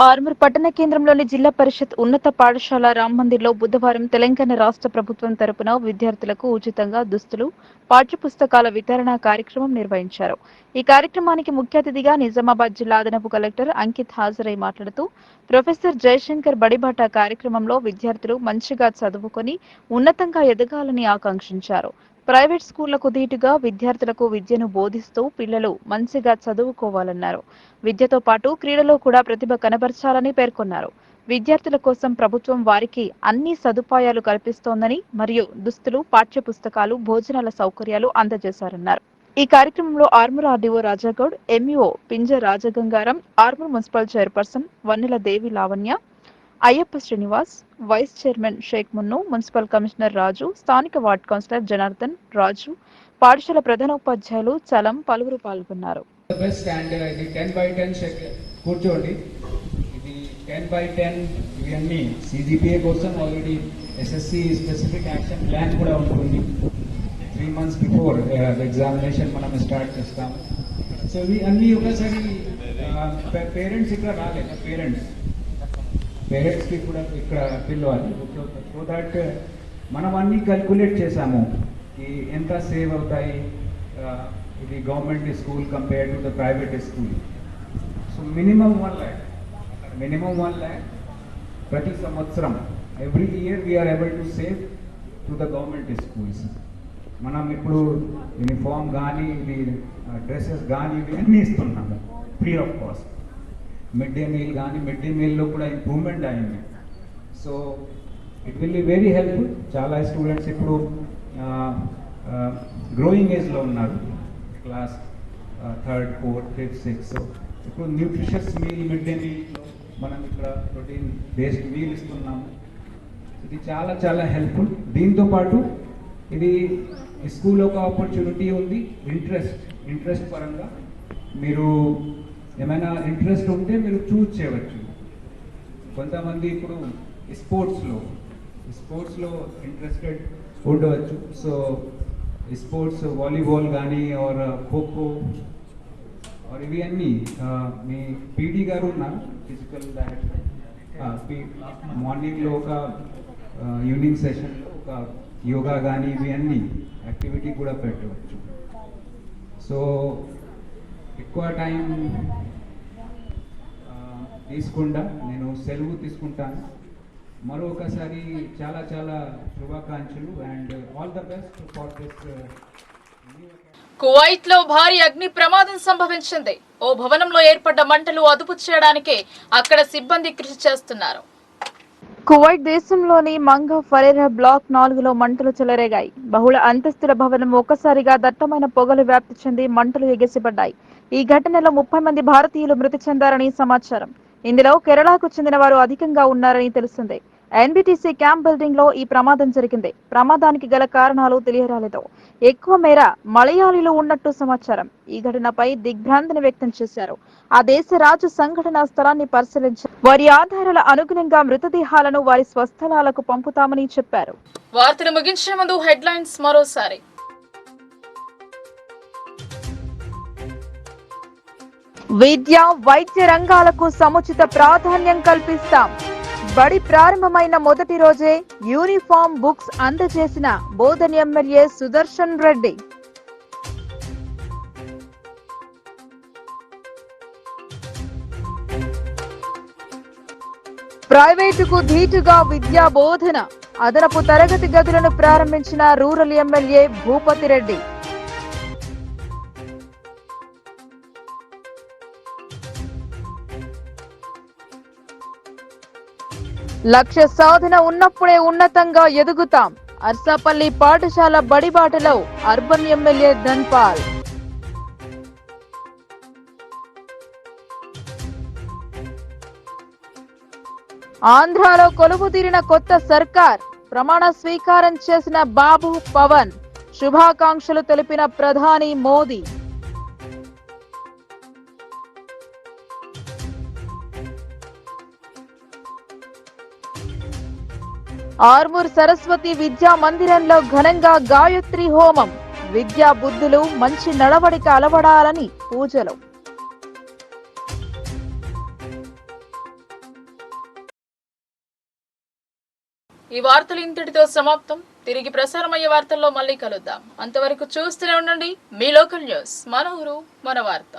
ఆర్మూర్ పట్టణ కేంద్రంలోని జిల్లా పరిషత్ ఉన్నత పాఠశాల రామ్ మందిర్లో బుధవారం తెలంగాణ రాష్ట్ర ప్రభుత్వం తరపున విద్యార్థులకు ఉచితంగా దుస్తులు, పాఠ్య పుస్తకాల వితరణ కార్యక్రమం నిర్వహించారు. ఈ కార్యక్రమానికి ముఖ్య అతిథిగా నిజామాబాద్ జిల్లా అదనపు కలెక్టర్ అంకిత్ హాజరై మాట్లాడుతూ ప్రొఫెసర్ జయశంకర్ బడిబాట కార్యక్రమంలో విద్యార్థులు మంచిగా చదువుకొని ఉన్నతంగా ఎదగాలని ఆకాంక్షించారు. ప్రైవేట్ స్కూళ్లకు ధీటుగా విద్యార్థులకు విద్యను బోధిస్తూ పిల్లలు మంచిగా చదువుకోవాలన్నారు. విద్యతో పాటు క్రీడలో కూడా ప్రతిభ కనబర్చాలని పేర్కొన్నారు. విద్యార్థుల కోసం ప్రభుత్వం వారికి అన్ని సదుపాయాలు కల్పిస్తోందని, మరియు దుస్తులు, పాఠ్య పుస్తకాలు, భోజనాల సౌకర్యాలు అందజేశారన్నారు. ఈ కార్యక్రమంలో Armoor RDO Rajagoud, MEO Pinja Rajagangaram, Armoor municipal chairperson Vannela Devi Lavanya, Ayyappa Srinivas, vice chairman Shaik Munnu, municipal commissioner Raju, స్థానిక వార్డ్ కౌన్సిలర్ జనార్దన్, రాజు, పాఠశాల ప్రధాన ఉపాధ్యాయులు చలం పలువురు పాల్గొన్నారు. కూర్చోండి. 10 by 10 ఇవన్నీ CGPA కోసం already SSC specific action plan కూడా ఉంటుంది. 3 months బిఫోర్ ఎగ్జామినేషన్ మనం స్టార్ట్ చేస్తాము. సో ఇవి అన్నీ ఒకసారి పేరెంట్స్ ఇక్కడ రాలేదు, పేరెంట్స్కి కూడా ఇక్కడ పిలవాలి. సో దట్ మనం అన్నీ క్యాల్కులేట్ చేసాము ఎంత సేవ్ అవుతాయి ఇది government school compare to the private school. So minimum 1 lakh ప్రతి సంవత్సరం, every year we are able to save to the government schools. మనం ఇప్పుడు యూనిఫామ్ కానీ ఇది డ్రెస్సెస్ కానీ ఇవి అన్నీ ఇస్తున్నాము free of cost. Mid day meal కానీ మిడ్ డే మీల్లో కూడా ఇంప్రూవ్మెంట్ అయింది. So it will be very helpful. చాలా స్టూడెంట్స్ ఇప్పుడు గ్రోయింగ్ ఏజ్లో ఉన్నారు, class 3rd, 4th, 5th, 6th. So ఇప్పుడు న్యూట్రిషియస్ మీల్ మిడ్ డే మీల్లో మనం ఇక్కడ ప్రోటీన్ బేస్డ్ మీల్ ఇస్తున్నాము. ఇది చాలా చాలా హెల్ప్ఫుల్. దీంతోపాటు ఇది స్కూల్ ఒక ఆపర్చునిటీ ఉంది. ఇంట్రెస్ట్ పరంగా మీరు ఏమైనా ఇంట్రెస్ట్ ఉంటే మీరు చూజ్ చేయవచ్చు. కొంతమంది ఇప్పుడు స్పోర్ట్స్లో ఇంట్రెస్టెడ్ ఉండవచ్చు. సో స్పోర్ట్స్ వాలీబాల్ కానీ ఆర్ ఖోఖో ఆర్ ఇవి అన్నీ మీ PD గారు ఉన్నారు, ఫిజికల్ డైరెక్టర్. మార్నింగ్లో ఒక ఈవినింగ్ సెషన్లో ఒక యోగా కానీ ఇవి అన్నీ యాక్టివిటీ కూడా పెట్టవచ్చు. సో ఎక్కువ టైం తీసుకుండా నేను సెలవు తీసుకుంటాను. మరొకసారి చాలా చాలా శుభాకాంక్షలు and all the best for this. Kuwait లో భారీ అగ్ని ప్రమాదం సంభవించింది. ఓ భవనంలో ఏర్పడ్డ మంటలు అదుపు చేయడానికే అక్కడ సిబ్బంది కృషి చేస్తున్నారు. కువైట్ దేశంలోని మంగా ఫరేరా బ్లాక్ 4లో మంటలు చెలరేగాయి. బహుళ అంతస్తుల భవనం ఒక్కసారిగా దట్టమైన పొగలు వ్యాప్తి చెంది మంటలు ఎగిసిపడ్డాయి. ఈ ఘటనలో 30 మంది భారతీయులు మృతి చెందారని సమాచారం. ఇందులో కేరళకు చెందిన వారు అధికంగా ఉన్నారని తెలిసిందే. NBTC క్యాంప్ బిల్డింగ్ లో ఈ ప్రమాదం జరిగింది. ప్రమాదానికి గల కారణాలు తెలియరాలేదు. ఎక్కువ మేర మలయాళీలు ఉన్నట్టు సమాచారం. ఈ ఘటనపై దిగ్భ్రాంతిని వ్యక్తం చేశారు. ఆ దేశ రాజు సంఘటనా స్థలాన్ని పరిశీలించారు. వారి ఆధారాల అనుగుణంగా మృతదేహాలను వారి స్వస్థలాలకు పంపుతామని చెప్పారు. వార్తలు ముగించే ముందు హెడ్లైన్స్ మరోసారి. విద్య, వైద్య రంగాలకు సముచిత ప్రాధాన్యం కల్పిస్తాం. బడి ప్రారంభమైన మొదటి రోజే యూనిఫామ్, బుక్స్ అందజేసిన బోధన్ ఎమ్మెల్యే సుదర్శన్ రెడ్డి. ప్రైవేటుకు ధీటుగా విద్యా బోధన, అదనపు తరగతి గదులను ప్రారంభించిన రూరల్ ఎమ్మెల్యే భూపతి రెడ్డి. లక్ష్య సాధన ఉన్నప్పుడే ఉన్నతంగా ఎదుగుతాం. అర్సాపల్లి పాఠశాల బడిబాటలో అర్బన్ ఎమ్మెల్యే ధన్పాల్. ఆంధ్రాలో కొలువుదీరిన కొత్త సర్కార్, ప్రమాణ స్వీకారం చేసిన బాబు పవన్. శుభాకాంక్షలు తెలిపిన ప్రధాని మోదీ. ఆర్మూర్ సరస్వతి విద్యా మందిరంలో ఘనంగా గాయత్రి హోమం. విద్యా బుద్ధులు, మంచి నడవడిక అలవడాలని పూజలు. ఈ వార్తలు ఇంతటితో సమాప్తం. తిరిగి ప్రసారమయ్యే వార్తల్లో మళ్ళీ కలుద్దాం. అంతవరకు చూస్తూనే ఉండండి మీ లోకల్ న్యూస్. మన ఊరు మన వార్త.